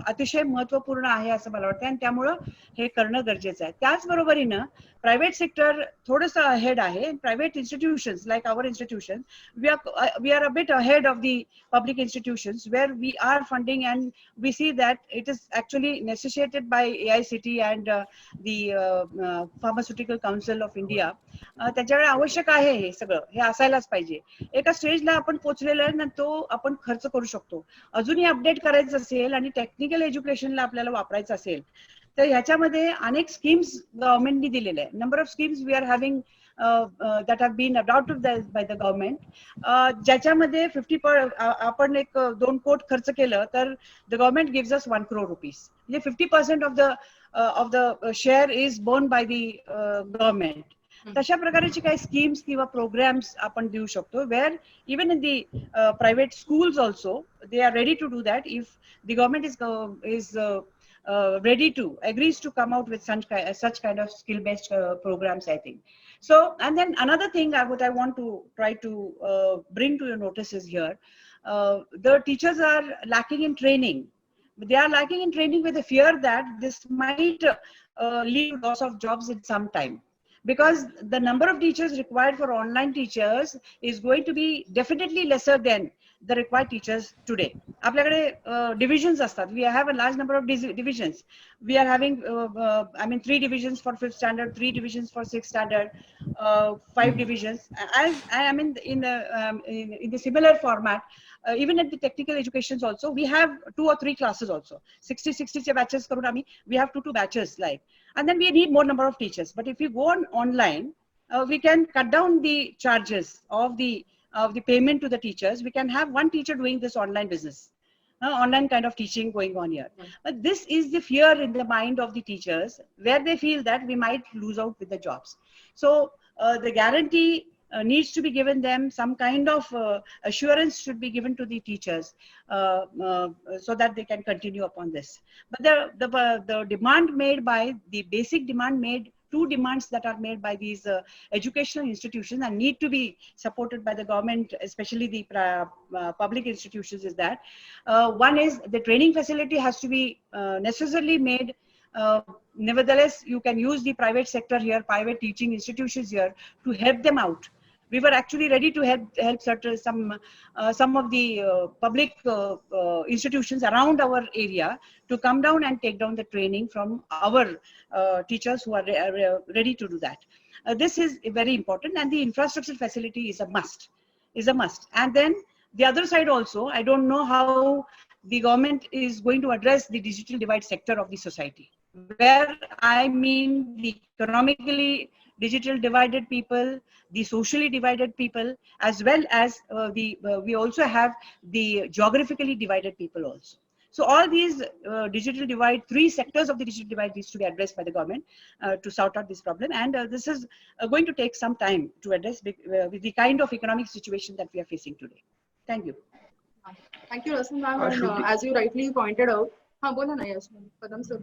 Speaker 2: अतिशय महत्वपूर्ण आहे असं मला वाटतं आणि त्यामुळं हे करणं गरजेचं आहे. त्याचबरोबरीनं प्रायव्हेट सेक्टर थोडंसं अहेड आहे. Private institutions like our institution we are a bit ahead of the public institutions where we are funding, and we see that it is actually necessitated by AICT and the Pharmaceutical Council of India. त्याच्यामुळे आवश्यक आहे हे सगळं, हे असायलाच पाहिजे. एका स्टेजला आपण पोहोचलेलो आहे ना, तो आपण खर्च करू शकतो. अजूनही अपडेट करायचं असेल आणि टेक्निकल एज्युकेशनला आपल्याला वापरायचं असेल तर ह्याच्यामध्ये अनेक स्कीम्स गव्हर्नमेंटनी दिलेल्या आहे. Number of schemes we are having that have been adopted by the government, ज्याच्यामध्ये आपण एक 2 कोट खर्च केलं तर the government gives us 1 crore rupees. म्हणजे 50% of the share is borne by the government. तशा प्रकारचे काही स्कीम्स किंवा प्रोग्राम्स आपण देऊ शकतो, where even in the private schools also they are ready to do that if the government is ready to agrees to come out with such kind of skill based programs, I think. So, and then another thing what I want to try to bring to your notice is here, the teachers are lacking in training. They are lacking in training with the fear that this might lead to loss of jobs in some time, because the number of teachers required for online teachers is going to be definitely lesser than the required teachers today. आपल्याकडे divisions असतात. We have a large number of divisions. We are having, 3 divisions for 5th standard, 3 divisions for 6th standard, 5 divisions. I mean, in the similar format, even at the technical educations also, we have 2 or 3 classes also. 60 batches karun ami. We have 2 batches like. And then we need more number of teachers. But if you go online, we can cut down the charges of the payment to the teachers. We can have 1 teacher doing this online business, online kind of teaching going on here. But this is the fear in the mind of the teachers, where they feel that we might lose out with the jobs. So the guarantee needs to be given them. Some kind of assurance should be given to the teachers so that they can continue upon this. But the demand made by the basic demand made, 2 demands that are made by these educational institutions and need to be supported by the government, especially the public institutions, is that one is the training facility has to be necessarily made. Nevertheless, you can use the private sector here, private teaching institutions here to help them out. We were actually ready to help some of the public institutions around our area to come down and take down the training from our teachers who are ready to do that. This is very important, and the infrastructure facility is a must. And then the other side also, I don't know how the government is going to address the digital divide sector of the society, where I mean the economically digital divided people, the socially divided people, as well as we also have the geographically divided people also. So all these digital divide, 3 sectors of the digital divide needs to be addressed by the government to sort out this problem. And this is going to take some time to address with the kind of economic situation that we are facing today. Thank you.
Speaker 1: Thank you, Rasim ma'am. And as you rightly pointed out, बोला ना Yasmin, Padam sir.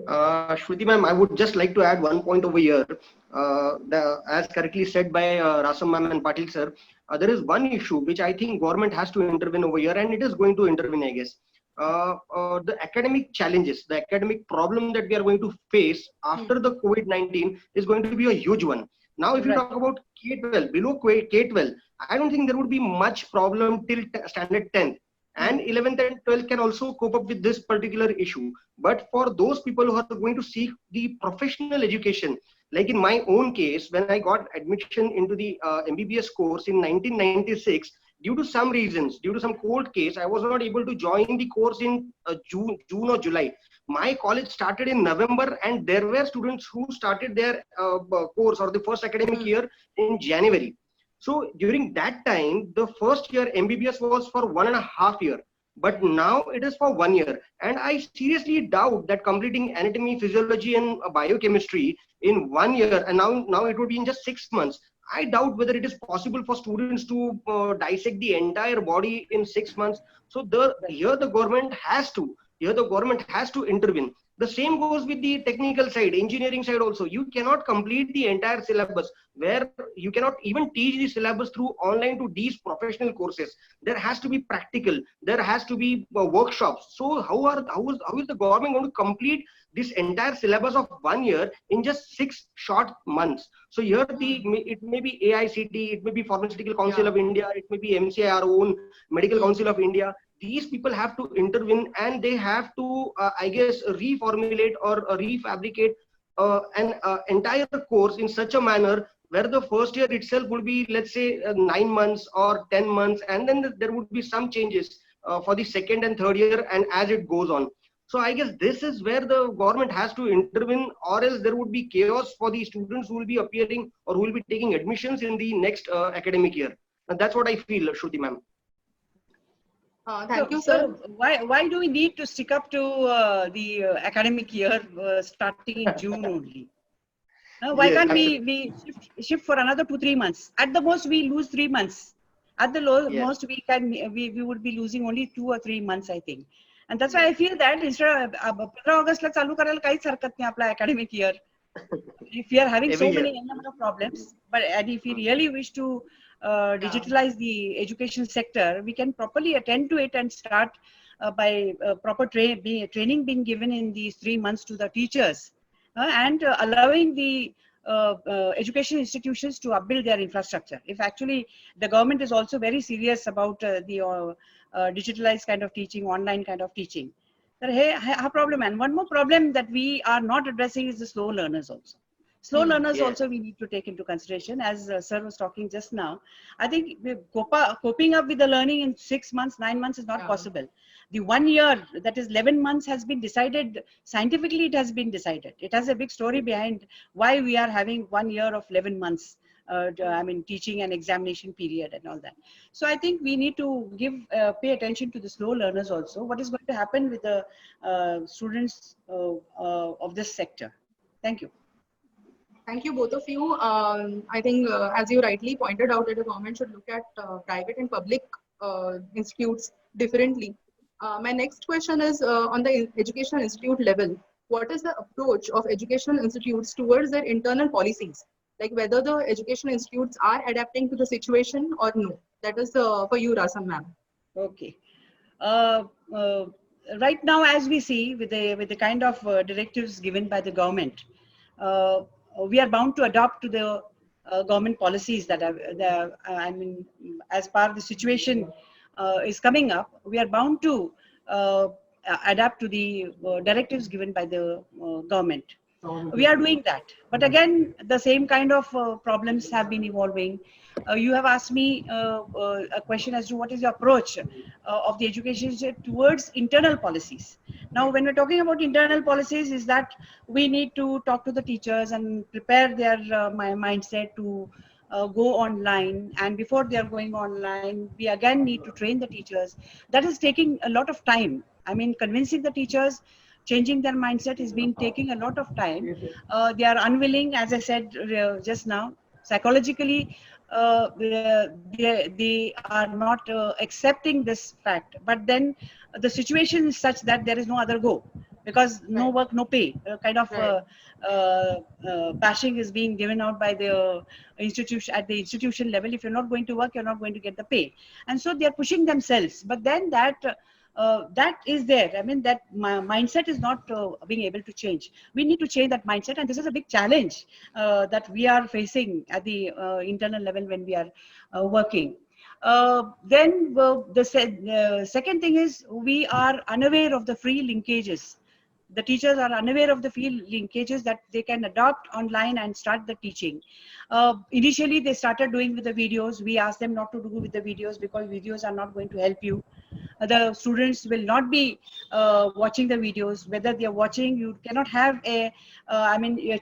Speaker 4: Shruti ma'am, I would just like to add 1 point over here. As correctly said by Rasim ma'am and Patil sir, there is one issue which I think government has to intervene over here, and it is going to intervene, I guess. The academic challenges, the academic problem that we are going to face after the COVID-19 is going to be a huge one. Now, if you talk about K-12, below K-12, I don't think there would be much problem till standard 10th. And 11th and 12th can also cope up with this particular issue. But for those people who are going to seek the professional education, like in my own case, when I got admission into the MBBS course in 1996, due to some reasons, due to some court case, I was not able to join the course in June or July. My college started in November, and there were students who started their course or the first academic year in January. So during that time, the first year MBBS was for 1.5 years, but now it is for 1 year. And I seriously doubt that completing anatomy, physiology, and biochemistry in 1 year, and now it would be in just 6 months. I doubt whether it is possible for students to dissect the entire body in 6 months. So here the government has to intervene. The same goes with the technical side, engineering side also. You cannot complete the entire syllabus, where you cannot even teach the syllabus through online to these professional courses. There has to be practical, there has to be workshops. So how is the government going to complete this entire syllabus of 1 year in just 6 short months? So here it may be AICT, it may be Pharmaceutical Council of India, it may be MCI, our own Medical Council of India. These people have to intervene, and they have to, I guess, reformulate or refabricate an entire course in such a manner where the first year itself would be, let's say, 9 months or 10 months, and then there would be some changes for the second and third year, and as it goes on. So I guess this is where the government has to intervene, or else there would be chaos for the students who will be appearing or who will be taking admissions in the next academic year. And that's what I feel, Shruti ma'am.
Speaker 1: Thank you, sir.
Speaker 2: So why do we need to stick up to the academic year starting in June only? Why can't we shift for another 2-3 months? At the most, we lose 3 months. At the most, we would be losing only 2 or 3 months, I think. And that's why I feel that instead of 15 August la chalu karayala kahiच harkat nahi आपला academic year. If we are having so many number of problems, and if we really wish to digitalize the education sector, we can properly attend to it and start by proper training being given in these 3 months to the teachers, and allowing the education institutions to upbuild their infrastructure. If actually the government is also very serious about the digitalized kind of teaching, online kind of teaching, then hey, problem. And one more problem that we are not addressing is the slow learners also. Slow learners also we need to take into consideration, as sir was talking just now. I think coping up with the learning in 6 months, 9 months is not possible. The 1 year, that is 11 months, has been decided scientifically. It has been decided. It has a big story behind why we are having 1 year of 11 months. I mean, teaching and examination period and all that. So I think we need to pay attention to the slow learners also. What is going to happen with the students of this sector? Thank you.
Speaker 1: Thank you, both of you. I think, as you rightly pointed out, that the government should look at private and public institutes differently. My next question is on the educational institute level. What is the approach of educational institutes towards their internal policies? Like whether the educational institutes are adapting to the situation or no? That is for you, Rasam ma'am.
Speaker 2: Okay. Right now, as we see with the kind of directives given by the government, we are bound to adopt to the government policies that are, I mean, as part of the situation is coming up, we are bound to adapt to the directives given by the government. We are doing that. But again, the same kind of problems have been evolving. You have asked me a question as to what is the approach of the education towards internal policies. Now, when we're talking about internal policies, is that we need to talk to the teachers and prepare their mindset to go online. And before they are going online, we again need to train the teachers. That is taking a lot of time. I mean, convincing the teachers, changing their mindset is taking a lot of time. They are unwilling, as I said just now, psychologically, they are not accepting this fact. But then the situation is such that there is no other go, because no work, no pay, kind of bashing is being given out by the institution at the institution level. If you're not going to work, you're not going to get the pay. And so they're pushing themselves. But then that is there. I mean, that mindset is not being able to change. We need to change that mindset, and this is a big challenge that we are facing at the internal level when we are working. Then the second thing is, we are unaware of the free linkages. The teachers are unaware of the free linkages that they can adopt online and start the teaching. Initially, they started doing with the videos. We asked them not to do with the videos because videos are not going to help you. The students will not be watching the videos. Whether they are watching, you cannot have a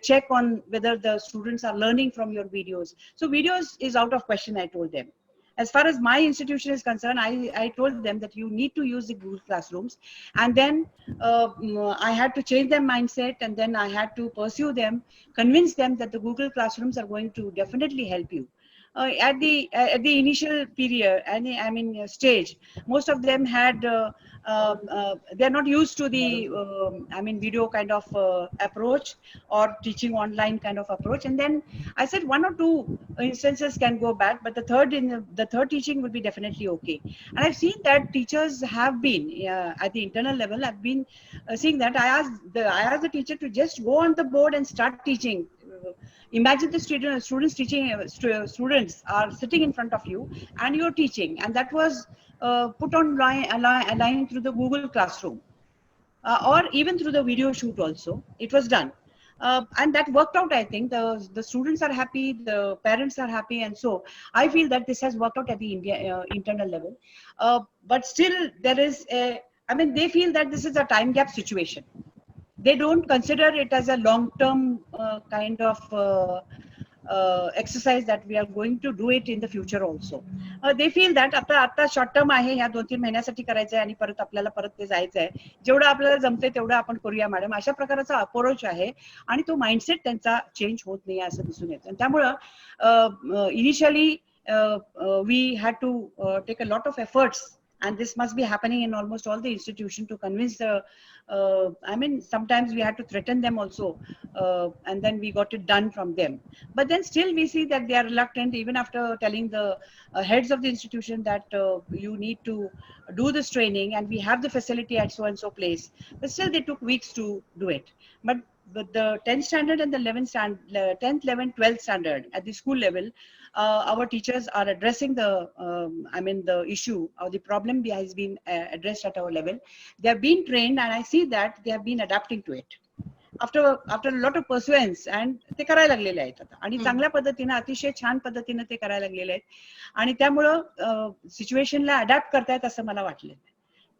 Speaker 2: check on whether the students are learning from your videos. So videos is out of question, I told them. As far as my institution is concerned, I told them that you need to use the Google Classrooms. And then I had to change their mindset, and then I had to pursue them, convince them that the Google Classrooms are going to definitely help you. at the initial period, I mean stage, most of them had they're not used to the I mean video kind of approach or teaching online kind of approach. And then I said 1 or 2 instances can go bad, but the third teaching would be definitely okay. And I've seen that teachers have been at the internal level, I've been seeing that. I asked the teacher to just go on the board and start teaching. Imagine the students teaching, students are sitting in front of you and you're teaching, and that was put on line through the Google Classroom, or even through the video shoot also. It was done. And that worked out. I think the students are happy, the parents are happy, and so I feel that this has worked out at the internal level. But still there is I mean, they feel that this is a time gap situation. They don't consider it as a long term kind of exercise that we are going to do it in the future also. They feel that आता short term आहे, ह्या 2-3 महिन्यासाठी करायचं आहे आणि परत आपल्याला परत ते जायचं आहे, जेवढं आपल्याला जमते तेवढं आपण करूया मॅडम, अशा प्रकारचा अप्रोच आहे. आणि तो माइंडसेट त्यांचा चेंज होत नाही असं दिसून येतं. त्यामुळं initially we had to take a lot of efforts, and this must be happening in almost all the institutions, to convince the I mean, sometimes we had to threaten them also, and then we got it done from them. But then still we see that they are reluctant, even after telling the heads of the institution that you need to do this training and we have the facility at so and so place. But still they took weeks to do it. But the 10th standard and the 10th, 11th, 12th standard at the school level, our teachers are addressing the I mean the issue or the problem has been addressed at our level. They have been trained, and I see that they have been adapting to it after a lot of pursuance, and ते करायला लागलेले आहेत आता. आणि चांगल्या पद्धतीने, अतिशय छान पद्धतीने ते करायला लागलेले आहेत. आणि त्यामुळं सिच्युएशनला अडॅप्ट करतायत असं मला वाटलं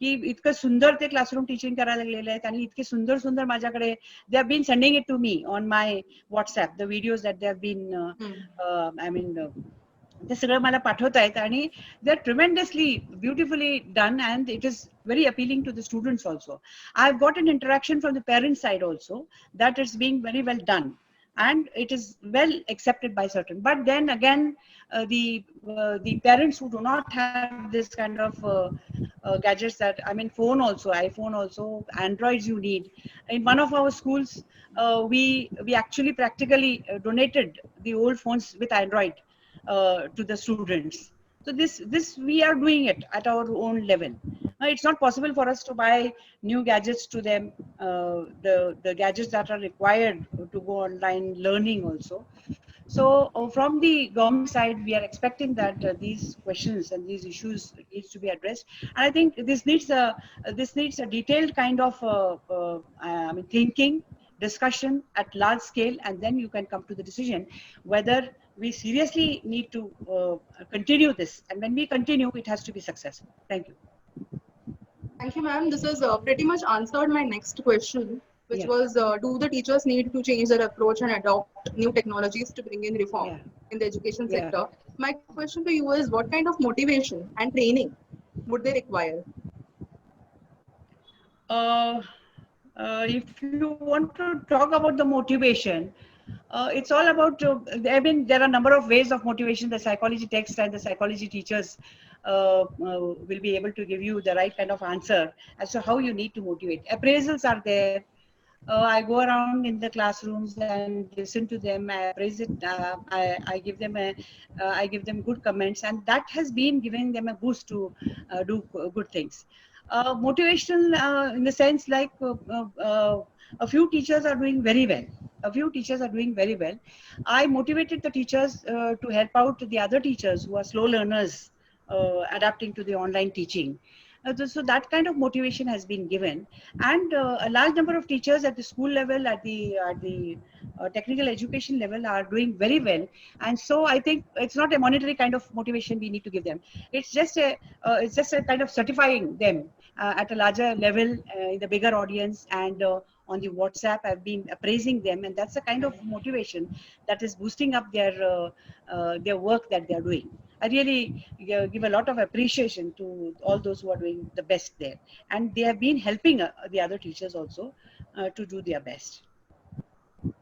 Speaker 2: की इतकं सुंदर ते क्लासरूम टीचिंग करायला लागलेले आहेत. आणि इतके सुंदर सुंदर माझ्याकडे they have been sending it to me on my WhatsApp, the videos that they have been I mean ते सगळं मला पाठवत आहेत. आणि they are tremendously beautifully done, and it is very appealing to the students also. I've got an interaction from the parent side also, that it's being very well done and it is well accepted by certain. But then again, the parents who do not have this kind of gadgets, that I mean phone also, iPhone also, Androids you need. In one of our schools, we actually practically donated the old phones with Android to the students. So this we are doing it at our own level. It's not possible for us to buy new gadgets to them, the gadgets that are required to go online learning also. So from the government side, we are expecting that these questions and these issues needs to be addressed. And I think this needs a detailed kind of I mean thinking, discussion at large scale, and then you can come to the decision whether we seriously need to continue this. And when we continue, it has to be successful. Thank you.
Speaker 1: Thank you, ma'am. This has pretty much answered my next question, which was, do the teachers need to change their approach and adopt new technologies to bring in reform in the education sector? My question to you is, what kind of motivation and training would they require?
Speaker 2: If you want to talk about the motivation, it's all about, I mean, there are a number of ways of motivation. The psychology text and the psychology teachers will be able to give you the right kind of answer as to how you need to motivate. Appraisals are there. I go around in the classrooms and listen to them. I appraise it. I give them good comments, and that has been giving them a boost to do good things. Motivational in the sense like a few teachers are doing very well. I motivated the teachers to help out the other teachers who are slow learners adapting to the online teaching. So that kind of motivation has been given, and a large number of teachers at the school level, at the technical education level, are doing very well. And so I think it's not a monetary kind of motivation we need to give them. It's just a kind of certifying them at a larger level in the bigger audience, and on the WhatsApp I've been appraising them, and that's the kind of motivation that is boosting up their work that they are doing. I really give a lot of appreciation to all those who are doing the best there, and they have been helping the other teachers also to do their best.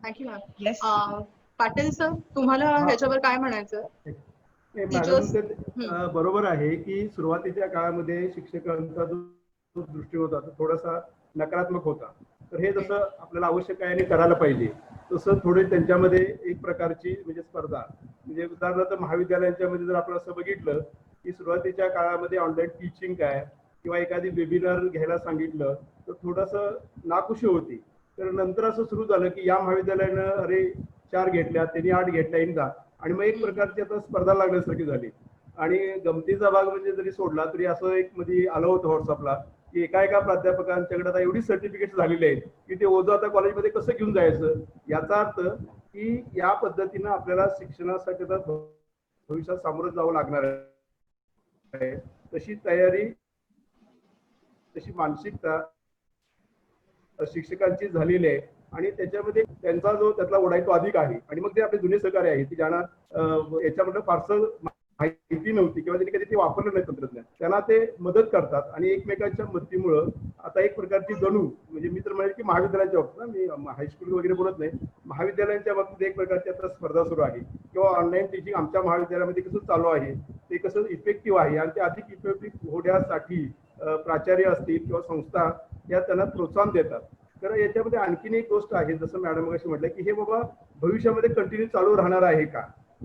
Speaker 1: Thank you, ma'am.
Speaker 2: Yes.
Speaker 1: Patil sir, तुम्हाला ह्याच्यावर काय म्हणायचं?
Speaker 3: नाही
Speaker 1: teachers
Speaker 3: madam बरोबर आहे की सुरुवातीच्या काळामध्ये शिक्षकांचा जो दृष्टी होता तो थोडासा नकारात्मक होता. तर हे जसं आपल्याला आवश्यक आहे आणि करायला पाहिजे तसं थोडे त्यांच्यामध्ये एक प्रकारची म्हणजे स्पर्धा म्हणजे उदाहरणार्थ महाविद्यालयांच्या मध्ये जर आपण असं बघितलं की सुरुवातीच्या काळामध्ये ऑनलाईन टीचिंग काय किंवा एखादी वेबिनार घ्यायला सांगितलं तर थोडंसं नाखुशी होती. तर नंतर असं सुरू झालं की या महाविद्यालयानं अरे 4 घेतल्या त्यांनी 8 घेतल्या इंदा आणि मग एक प्रकारची आता स्पर्धा लागण्यासारखी झाली. आणि गमतीचा भाग म्हणजे जरी सोडला तरी असं एक मध्ये आलं होतं व्हॉट्सअपला की एका प्राध्यापकांच्याकडे आता एवढी सर्टिफिकेट झालेली आहेत की ते ओझं आता कॉलेजमध्ये कसं घेऊन जायचं. याचा अर्थ की या पद्धतीनं आपल्याला शिक्षणासाठी तर भविष्यात सामोरं जावं लागणार आहे. तशी तयारी तशी मानसिकता शिक्षकांची झालेली आहे आणि त्याच्यामध्ये त्यांचा जो त्यातला ओढा आहे तो अधिक आहे. आणि मग ते आपले जुने सहकारी आहेत की ज्यांना याच्यामध्ये फारसं माहिती नव्हती किंवा त्यांनी कधी ते वापरलं नाही तंत्रज्ञान त्यांना ते मदत करतात आणि एकमेकांच्या मदतीमुळं आता एक प्रकारची जणू म्हणजे मी तर म्हणेल की महाविद्यालयाच्या बाबतीत ना मी हायस्कूल वगैरे बोलत नाही महाविद्यालयांच्या बाबतीत एक प्रकारची आता स्पर्धा सुरू आहे किंवा ऑनलाईन टीचिंग आमच्या महाविद्यालयामध्ये कसं चालू आहे ते कसं इफेक्टिव्ह आहे आणि ते अधिक इफेक्टिव्ह होण्यासाठी प्राचार्य असतील किंवा संस्था या त्यांना प्रोत्साहन देतात. तर याच्यामध्ये आणखीन एक गोष्ट आहे जसं मॅडम अशी म्हटलं की हे बाबा भविष्यामध्ये कंटिन्यू चालू राहणार आहे का.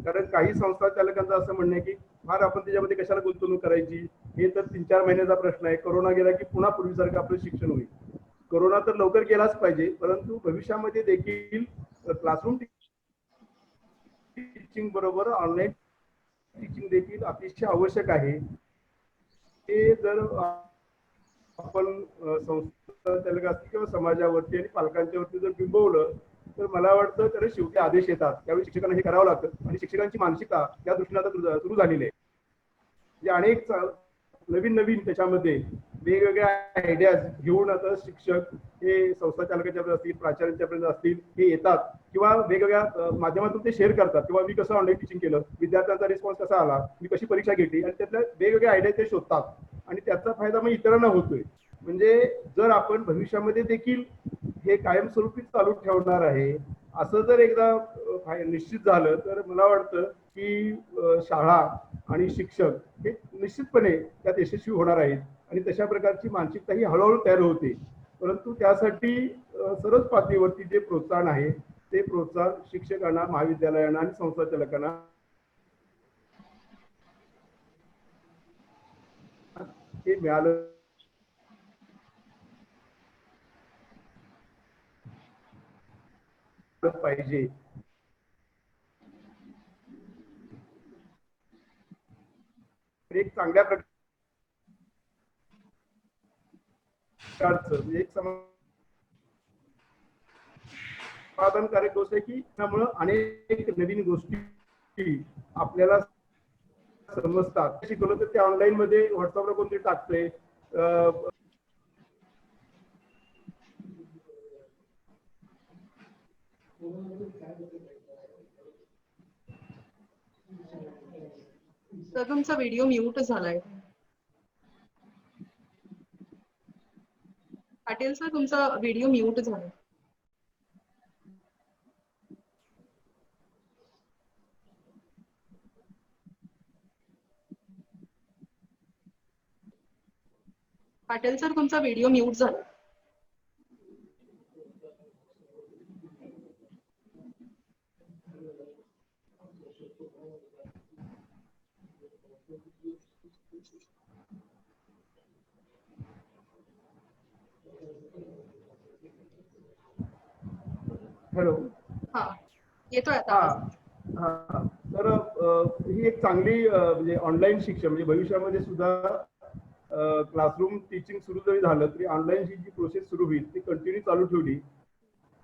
Speaker 3: कारण काही संस्था चालकांचं असं म्हणणं आहे की फार आपण त्याच्यामध्ये कशाला गुंतवणूक करायची हे तर 3-4 महिन्याचा प्रश्न आहे. कोरोना गेला की पुन्हा पूर्वीसारखं आपलं शिक्षण होईल. कोरोना तर लवकर गेलाच पाहिजे परंतु भविष्यामध्ये देखील क्लासरूम टीचिंग बरोबर ऑनलाईन टीचिंग देखील अतिशय आवश्यक आहे. हे जर आपण संस्था चालक असतील किंवा समाजावरती आणि पालकांच्या वरती जर बिंबवलं तर मला वाटतं तर शेवटी आदेश येतात त्यावेळी शिक्षकांना हे करावं लागतं आणि शिक्षकांची मानसिकता या दृष्टीने आता सुरू झालेली आहे. म्हणजे अनेक नवीन त्याच्यामध्ये वेगवेगळ्या आयडियाज घेऊन आता शिक्षक हे संस्था चालकाच्या असतील प्राचार्यांच्यापर्यंत असतील हे येतात किंवा वेगवेगळ्या माध्यमातून ते शेअर करतात किंवा मी कसं ऑनलाईन टीचिंग केलं विद्यार्थ्यांचा रिस्पॉन्स कसा आला मी कशी परीक्षा घेतली आणि त्यातल्या वेगवेगळ्या आयडिया ते शोधतात आणि त्याचा फायदा मग इतरांना होतोय. म्हणजे जर आपण भविष्यामध्ये देखील हे कायमस्वरूपी चालू ठेवणार आहे असं जर एकदा निश्चित झालं तर मला वाटतं की शाळा आणि शिक्षक हे निश्चितपणे त्यात यशस्वी होणार आहेत आणि तशा प्रकारची मानसिकता ही हळूहळू तयार होते. परंतु त्यासाठी सर्वच पातळीवरती जे प्रोत्साहन आहे ते प्रोत्साहन शिक्षकांना महाविद्यालयांना आणि संस्था चालकांना हे मिळालं पाहिजे. एक चांगल्या प्रकारचं म्हणजे एक समाधानकारक गोष्ट आहे की त्यामुळं अनेक नवीन गोष्टी आपल्याला समजतात. शिकवलं तर ते ऑनलाईन मध्ये व्हॉट्सअपला कोणतरी टाकतंय
Speaker 1: तर तुमचा व्हिडिओ म्यूट झालाय. पाटील सर तुमचा व्हिडिओ म्यूट झालाय. पाटील सर तुमचा व्हिडिओ म्यूट झाला.
Speaker 3: हॅलो
Speaker 1: हा येतोय आता
Speaker 3: हा
Speaker 1: आवाज.
Speaker 3: हा तर ही एक चांगली म्हणजे ऑनलाईन शिक्षण म्हणजे भविष्यामध्ये सुद्धा क्लासरूम टीचिंग सुरू जरी झालं तरी ऑनलाईन ही जी प्रोसेस सुरू होईल ती कंटिन्यू चालू ठेवली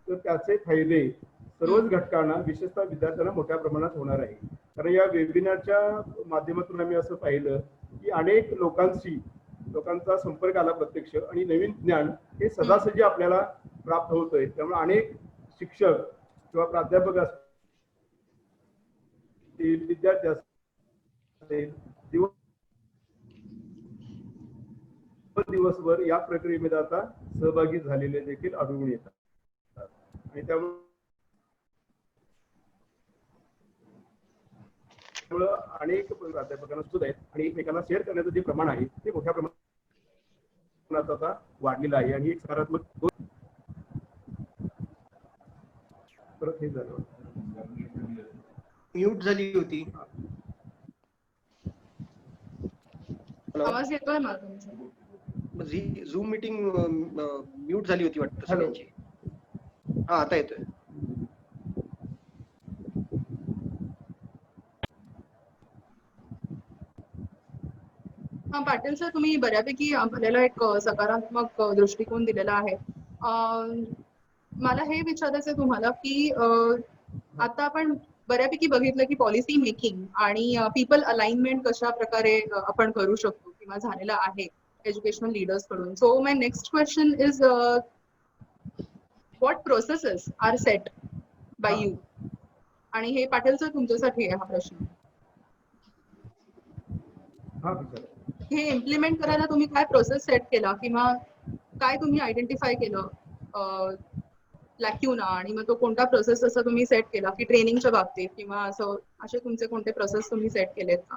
Speaker 3: तर त्याचे फायदे सर्वच घटकांना विशेषतः विद्यार्थ्यांना मोठ्या प्रमाणात होणार आहे. कारण या वेबिनारच्या माध्यमातून आम्ही असं पाहिलं की अनेक लोकांचा संपर्क आला प्रत्यक्ष आणि नवीन ज्ञान हे सहजासहजी आपल्याला प्राप्त होतंय. त्यामुळे अनेक शिक्षक किंवा प्राध्यापक असतील विद्यार्थी असतील दिवसभर या प्रक्रियेमध्ये आता सहभागी झालेले देखील आढळून येतात आणि त्यामुळे अनेक प्राध्यापकांना सुद्धा आहेत आणि एकमेकांना शेअर करण्याचं जे प्रमाण आहे ते मोठ्या प्रमाणात आता वाढलेलं आहे आणि एक सकारात्मक परत हे झालं
Speaker 4: म्यूट झाली होती.
Speaker 1: आवाज येतोय मला तुमचा.
Speaker 4: झूम मीटिंग म्यूट झाली होती वाटतं सगळ्यांची. हा आता येतोय.
Speaker 1: पाटील सर, तुम्ही बऱ्यापैकी आपल्याला एक सकारात्मक दृष्टिकोन दिलेला आहे. मला हे विचारायचं आहे तुम्हाला की आता आपण बऱ्यापैकी बघितलं की पॉलिसी मेकिंग आणि पीपल अलाइनमेंट कशा प्रकारे आपण करू शकतो किंवा झालेलं आहे एज्युकेशनल लीडर्स कडून. So my next question is what processes are set by you? आणि हे पाटील सर तुमच्यासाठी आहे हा प्रश्न. हे इम्प्लिमेंट करायला तुम्ही काय प्रोसेस सेट केला किंवा काय तुम्ही आयडेंटिफाय केलं लॅक्युना आणि मग तो कोणता प्रोसेस असं तुम्ही सेट केला की ट्रेनिंगच्या बाबतीत किंवा असं असे तुमचे कोणते प्रोसेस तुम्ही सेट केलेत का?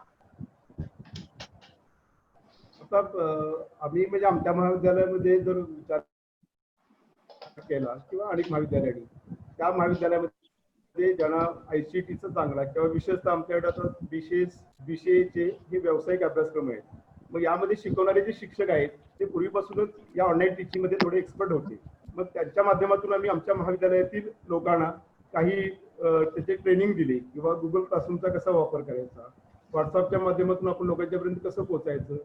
Speaker 3: आता आम्ही म्हणजे आमच्या महाविद्यालयामध्ये जर विचार केला किंवा अनेक महाविद्यालयांनी त्या महाविद्यालयामध्ये ज्यांना ICTचा चांगला किंवा विशेषतः आमच्याकडे आता BCAचे हे व्यावसायिक अभ्यासक्रम आहेत. मग यामध्ये शिकवणारे जे शिक्षक आहेत ते पूर्वीपासूनच या ऑनलाईन टीचिंग मध्ये थोडे एक्सपर्ट होते. मग त्यांच्या माध्यमातून आम्ही आमच्या महाविद्यालयातील लोकांना काही त्याचे ट्रेनिंग दिले किंवा गुगल क्लासरूमचा कसा वापर करायचा, व्हॉट्सअपच्या माध्यमातून आपण लोकांच्यापर्यंत कसं पोहोचायचं,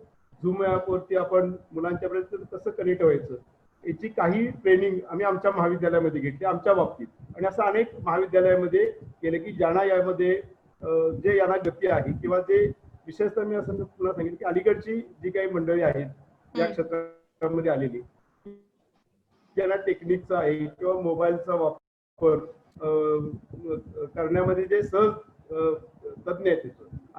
Speaker 3: झूम ॲपवरती आपण मुलांच्यापर्यंत कसं कनेक्ट व्हायचं, याची काही ट्रेनिंग आम्ही आमच्या महाविद्यालयामध्ये घेतली आमच्या बाबतीत. आणि असं अनेक महाविद्यालयामध्ये केलं की ज्यांना यामध्ये जे यांना गती आहे किंवा जे विशेषतः मी असं पुन्हा सांगेन की अलीकडची जी काही मंडळी आहेत या क्षेत्रामध्ये आलेली ज्यांना टेक्निकचा आहे किंवा मोबाईलचा वापर करण्यामध्ये जे सहज तज्ञ आहेत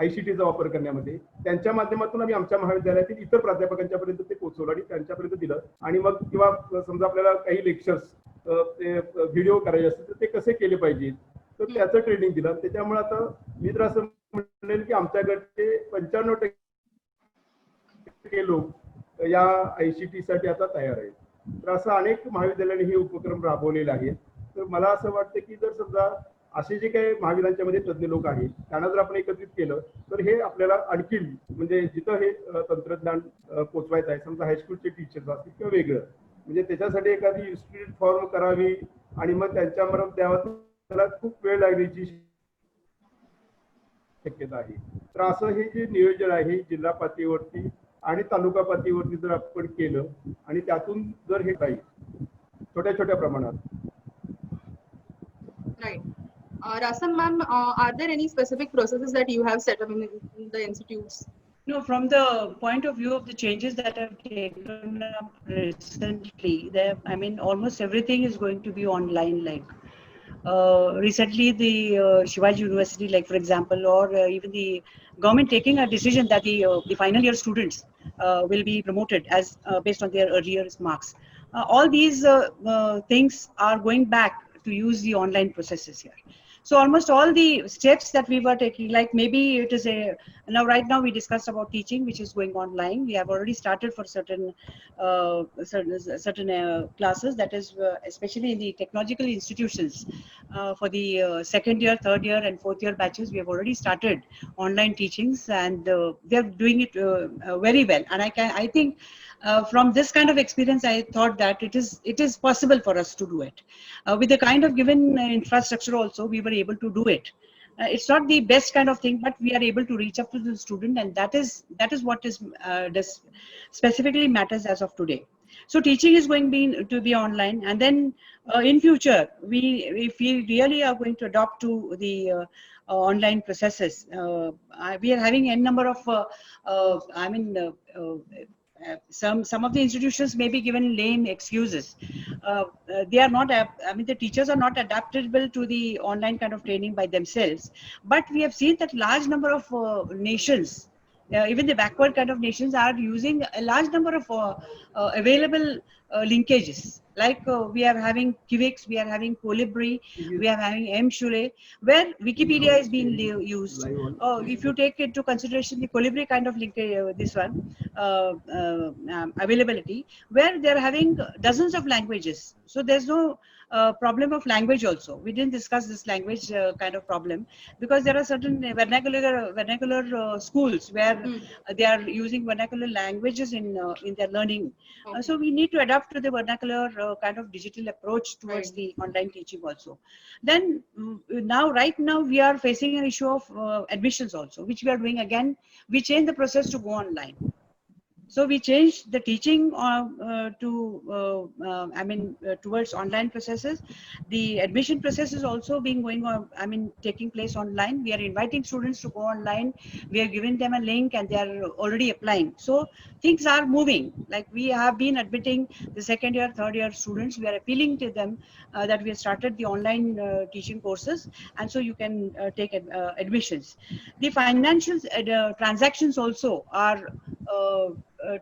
Speaker 3: ICTचा वापर करण्यामध्ये, त्यांच्या माध्यमातून आम्ही आमच्या महाविद्यालयातील इतर प्राध्यापकांच्या पर्यंत ते पोहोचवलं आणि त्यांच्यापर्यंत दिलं. आणि मग किंवा समजा आपल्याला काही लेक्चर्स व्हिडिओ करायचे असतील तर ते कसे केले पाहिजेत तर त्याचं ट्रेनिंग दिलं. त्याच्यामुळे आता मी तर असं म्हणेल की आमच्याकडचे 95% लोक या ICTसाठी आता तयार आहेत. तर असं अनेक महाविद्यालयांनी हे उपक्रम राबवलेले आहेत. तर मला असं वाटतं की जर समजा असे जे काही महाविद्यालयांच्या मध्ये तज्ञ लोक आहेत त्यांना जर आपण एकत्रित केलं तर हे आपल्याला आणखी म्हणजे जिथं हे तंत्रज्ञान पोचवायचं आहे, समजा हायस्कूलचे टीचर्स असतील किंवा वेगळं, म्हणजे त्याच्यासाठी एखादी इन्स्टिट्यूट फॉर्म करावी आणि मग त्यांच्याबरोबर त्याला खूप वेळ लागण्याची शक्यता आहे. तर असं हे जे नियोजन आहे जिल्हा पातळीवरती आणि तालुका पातळीवरती जर आपण केलं आणि त्यातून जर हे काही छोट्या छोट्या प्रमाणात.
Speaker 1: Right. Rasam ma'am, are there any specific processes that you have set up in the institutes?
Speaker 2: No, from the point of view of the changes that have taken up recently, I mean, almost everything is going to be online. Like recently, the Shivaji University, like for example, or even the government taking a decision that the final year students will be promoted as based on their earlier marks. All these things are going back to use the online processes here. So almost all the steps that we were taking, like maybe it is right now we discussed about teaching, which is going online. We have already started for certain classes, that is especially in the technological institutions. For the second year, third year and fourth year batches, we have already started online teachings, and they are doing it very well. And I think from this kind of experience, I thought that it is possible for us to do it. With the kind of given infrastructure also, we were able to do it. It's not the best kind of thing, but we are able to reach up to the student, and that is what is specifically matters as of today. So teaching is going to be online, and then in future, if we really are going to adopt to the online processes, we are having n number of some of the institutions may be given lame excuses. They are not, the teachers are not adaptable to the online kind of training by themselves. But we have seen that large number of nations, even the backward kind of nations, are using a large number of available linkages Like we are having Kivix, we are having Colibri, we are having Mshule, where Wikipedia is being used. If you take into consideration the Colibri kind of link, this one availability, where they are having dozens of languages. So there's no problem of language also. We didn't discuss this language kind of problem, because there are certain vernacular schools where they are using vernacular languages in their learning. So we need to adapt to the vernacular kind of digital approach towards the online teaching also. Then right now we are facing an issue of admissions also, which we are doing again. We change the process to go online. So we changed the teaching towards online processes. The admission process is also being going on, taking place online. We are inviting students to go online. We are giving them a link and they are already applying. So things are moving. Like we have been admitting the second year, third year students. We are appealing to them that we have started the online teaching courses, and so you can take admissions. The financial transactions also are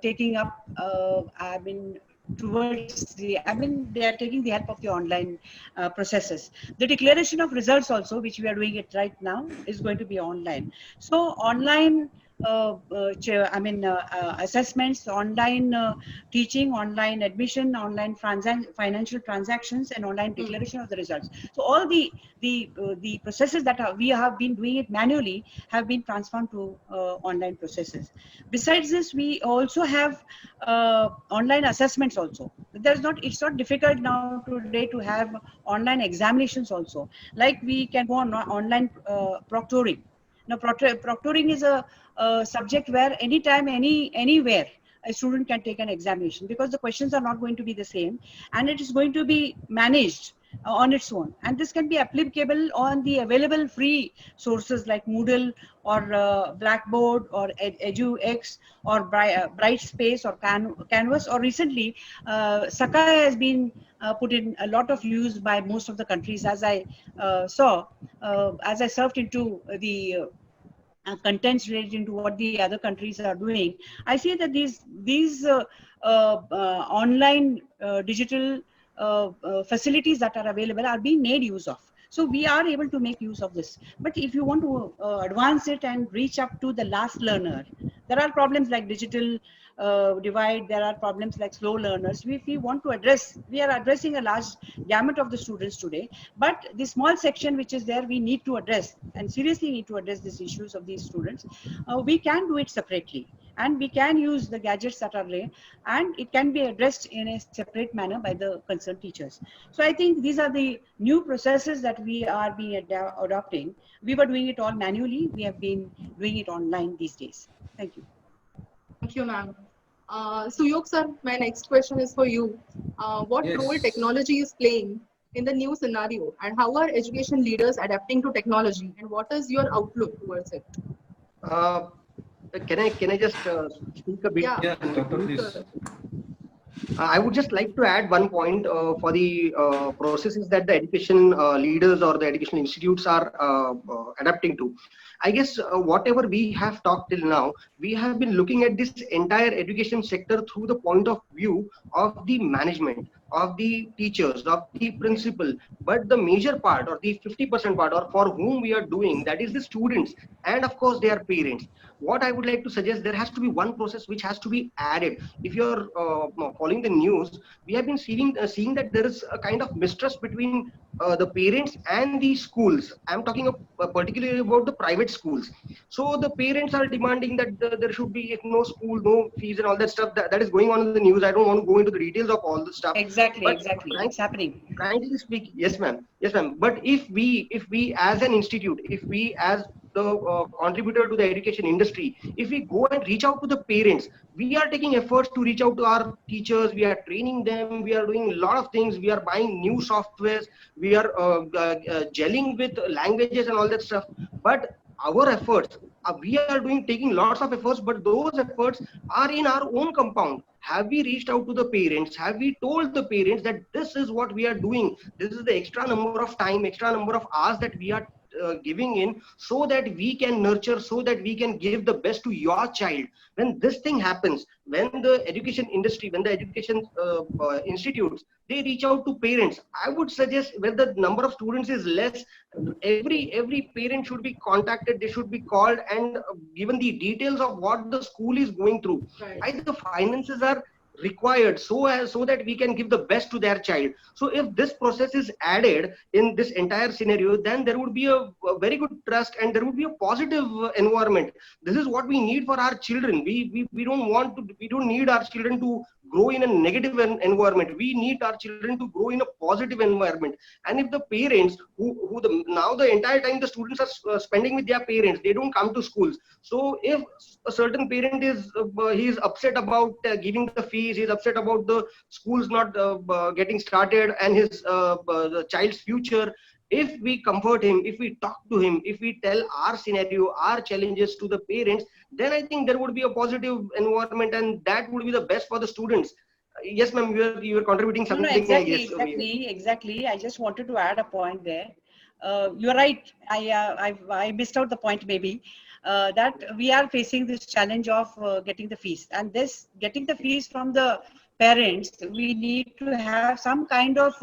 Speaker 2: taking up, they are taking the help of the online processes. The declaration of results also, which we are doing it right now, is going to be online. So online assessments, online teaching, online admission, online financial transactions, and online declaration of the results. So all the processes that we have been doing it manually have been transformed to online processes. Besides this, we also have online assessments also. It's not difficult now today to have online examinations also. Like we can go on online proctoring. Now, proctoring is a subject where anytime, anywhere, a student can take an examination, because the questions are not going to be the same, and it is going to be managed on its own. And this can be applicable on the available free sources like Moodle or Blackboard or EduX or Brightspace or Canvas. Or recently, Sakai has been put in a lot of use by most of the countries, as I saw, as I surfed into the contents related to what the other countries are doing. I see that these online digital facilities that are available are being made use of. So we are able to make use of this. But if you want to advance it and reach up to the last learner, there are problems like digital divide. There are problems like slow learners. If we want to address, we are addressing a large gamut of the students today. But the small section which is there, we need to address, and seriously need to address these issues of these students. We can do it separately, and we can use the gadgets that are there, and it can be addressed in a separate manner by the concerned teachers. So I think these are the new processes that we are being adopting. We were doing it all manually. We have been doing it online these days. Thank you.
Speaker 1: Thank you, ma'am. Suyog sir, my next question is for you. What role technology is playing in the new scenario, and how are education leaders adapting to technology, and what is your outlook towards it?
Speaker 4: Can I just speak a bit?
Speaker 1: Yeah,
Speaker 5: Doctor, please.
Speaker 4: I would just like to add one point for the processes that the education leaders or the educational institutes are adapting to. I guess whatever we have talked till now, we have been looking at this entire education sector through the point of view of the management, of the teachers, of the principal. But the major part, or the 50% part, or for whom we are doing, that is the students, and of course their parents. What I would like to suggest, there has to be one process which has to be added. If you're following the news, we have been seeing that there is a kind of mistrust between the parents and the schools. I'm talking particularly about the private schools. So the parents are demanding that there should be no school, no fees, and all that stuff that is going on in the news. I don't want to go into the details of all the stuff.
Speaker 2: Exactly. It's happening.
Speaker 4: Frankly speaking, yes, ma'am. But if we as an institute, if we as the contributor to the education industry, if we go and reach out to the parents, we are taking efforts to reach out to our teachers, we are training them, we are doing a lot of things, we are buying new softwares, we are gelling with languages and all that stuff. But our efforts, we are taking lots of efforts, but those efforts are in our own compound. Have we reached out to the parents? Have we told the parents that this is what we are doing? This is the extra number of time, extra number of hours that we are giving in so that we can nurture, so that we can give the best to your child. When this thing happens, when the education industry, when the education institutes, they reach out to parents, I would suggest when the number of students is less, every parent should be contacted, they should be called and given the details of what the school is going through,
Speaker 1: Right.
Speaker 4: why the finances are required, so that we can give the best to their child. So if this process is added in this entire scenario, then there would be a very good trust and there would be a positive environment. This is what we need for our children. We don't want to, we don't need our children to grow in a negative environment. We need our children to grow in a positive environment. And if the parents who the now the entire time the students are spending with their parents, they don't come to schools. So if a certain parent is he is upset about giving the fees, he is upset about the schools not getting started and his the child's future, if we comfort him, if we talk to him, if we tell our scenario, our challenges to the parents, then I think there would be a positive environment and that would be the best for the students. Yes, ma'am, you were contributing
Speaker 2: No,
Speaker 4: something.
Speaker 2: no, exactly,
Speaker 4: I guess.
Speaker 2: exactly. I just wanted to add a point there. You're right. I missed out the point maybe that we are facing this challenge of getting the fees, and this getting the fees from the parents. We need to have some kind of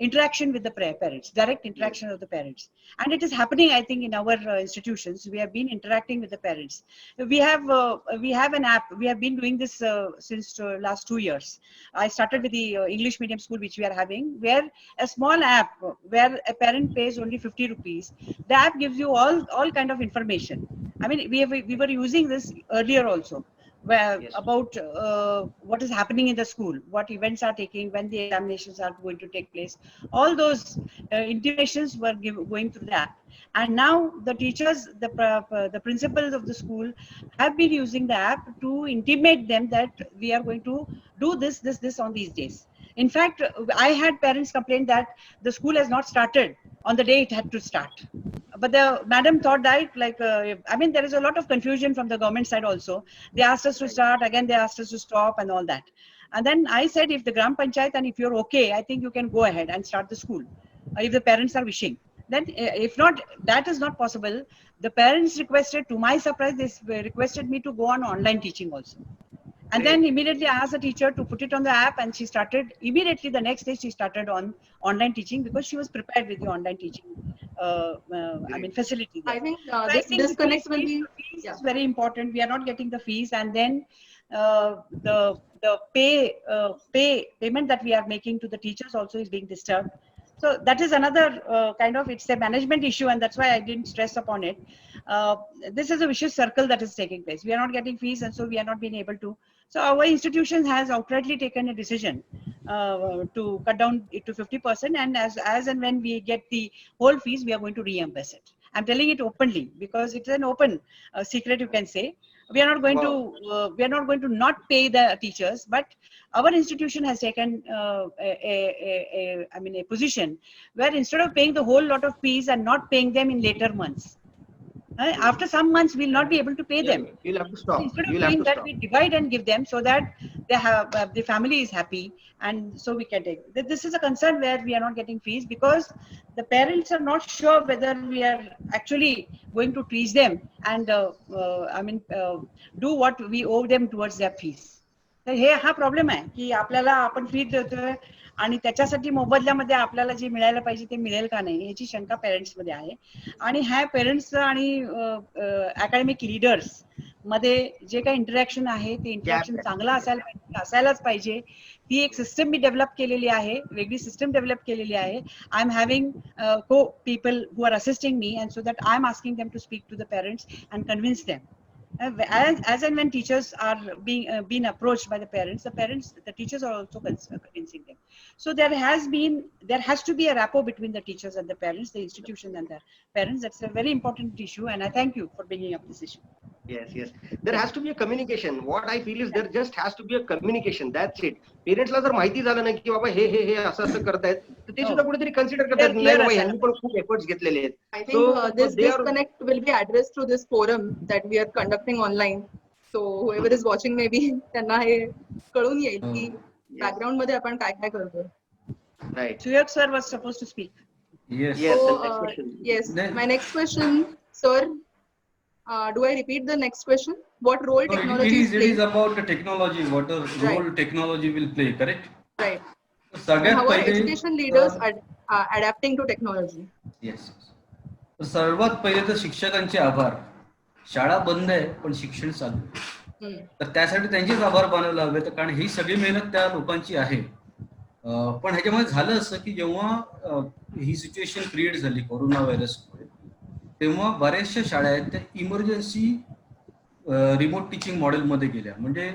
Speaker 2: interaction with the parents, direct interaction of the parents, and it is happening. I think in our institutions, we have been interacting with the parents. We have an app. We have been doing this since last 2 years. I started with the English medium school which we are having, where a small app where a parent pays only 50 rupees. The app gives you all kind of information. I mean, we were using this earlier also, where
Speaker 4: Yes.
Speaker 2: about what is happening in the school, what events are taking, when the examinations are going to take place. All those intimations were going through the app. And now the teachers, the principals of the school have been using the app to intimate them that we are going to do this on these days. In fact, I had parents complain that the school has not started on the day it had to start. But the madam thought that, like, I mean, there is a lot of confusion from the government side also. They asked us to start, again they asked us to stop and all that. And then I said, if the Gram Panchayat and if you're okay, I think you can go ahead and start the school, if the parents are wishing. Then if not, that is not possible. The parents requested, to my surprise, they requested me to go on online teaching also. And then immediately I asked the teacher to put it on the app, and she started immediately the next day. She started on online teaching because she was prepared with the online teaching. I mean, facility. There.
Speaker 1: I think
Speaker 2: So I
Speaker 1: this
Speaker 2: think the
Speaker 1: disconnect will be.
Speaker 2: fees
Speaker 1: Yeah.
Speaker 2: is very important. We are not getting the fees, and then the payment that we are making to the teachers also is being disturbed. So that is another kind of, it's a management issue, and that's why I didn't stress upon it. This is a vicious circle that is taking place. We are not getting fees, and so we are not being able to. So our institution has outrightly taken a decision to cut down it to 50%, and as and when we get the whole fees, we are going to reimburse it. I'm telling it openly because it's an open secret, you can say. We are not going to not pay the teachers, but our institution has taken a position where instead of paying the whole lot of fees and not paying them in later months, after some months we'll not be able to pay them.
Speaker 4: You'll have to stop.
Speaker 2: Instead of
Speaker 4: You'll have
Speaker 2: doing
Speaker 4: to
Speaker 2: that,
Speaker 4: stop.
Speaker 2: we divide and give them so that they have the family is happy, and so we can take. This is a concern where we are not getting fees because the parents are not sure whether we are actually going to teach them and do what we owe them towards their fees. तर हे हा problem आहे की आपल्याला आपण फी देतोय आणि त्याच्यासाठी मोबदल्यामध्ये आपल्याला जे मिळायला पाहिजे ते मिळेल का नाही याची शंका पेरेंट्स मध्ये आहे. आणि ह्या पेरेंट्स आणि अकॅडमिक लीडर्स मध्ये जे काही इंटरॅक्शन आहे ते इंटरॅक्शन चांगलं असायलाच पाहिजे. ती एक सिस्टम मी डेव्हलप केलेली आहे, वेगळी सिस्टम डेव्हलप केलेली आहे. I am having co people who are assisting me, and so that I am asking them to speak to the parents and convince them. As and when teachers are being approached by the teachers are also convincing them. So there has to be a rapport between the teachers and the parents, the institution and the parents. That's a very important issue, and I thank you for bringing up this issue.
Speaker 4: Yes. There has to be a communication. What I feel is there just has to be a communication. That's it. पेरेंट्सला जर माहिती झालं नाही की बाबा हे असं करतायत तर ते सुद्धा कुठेतरी कन्सिडर करतात नाही बाबा यांनी पण खूप एफर्ट्स घेतलेले आहेत.
Speaker 1: I think this disconnect will be addressed through this forum that we are conducting online. So whoever is watching maybe त्यांना हे कळून येईल की बॅकग्राऊंड मध्ये आपण काय काय करतोय.
Speaker 4: Right.
Speaker 2: Suyak sir was supposed to speak.
Speaker 5: Yes.
Speaker 4: Yes,
Speaker 1: So,
Speaker 4: and next question.
Speaker 1: yes,
Speaker 5: Then,
Speaker 1: my next question, sir. Do I repeat the next question? What role
Speaker 5: no,
Speaker 1: technology is
Speaker 5: it is
Speaker 1: playing?
Speaker 5: about the technology, what a
Speaker 1: Right,
Speaker 5: role technology will play, correct?
Speaker 1: right. And
Speaker 5: सगळ्यात
Speaker 1: how are
Speaker 5: पहिले
Speaker 1: education leaders
Speaker 5: तर
Speaker 1: adapting to technology?
Speaker 5: Yes, सर्वात पहिले तर शिक्षकांचे आभार. शाळा बंद आहे पण शिक्षण चालू आहे.
Speaker 1: Hmm.
Speaker 5: तर त्यासाठी त्यांचेच आभार मानायला हवे, तर कारण ही सगळी मेहनत त्या लोकांची आहे. पण ह्याच्यामध्ये झालं असं की जेव्हा ही सिच्युएशन क्रिएट झाली कोरोना व्हायरसमुळे, तेव्हा बऱ्याचशा शाळा आहेत त्या इमर्जन्सी रिमोट टीचिंग मॉडेलमध्ये गेल्या. म्हणजे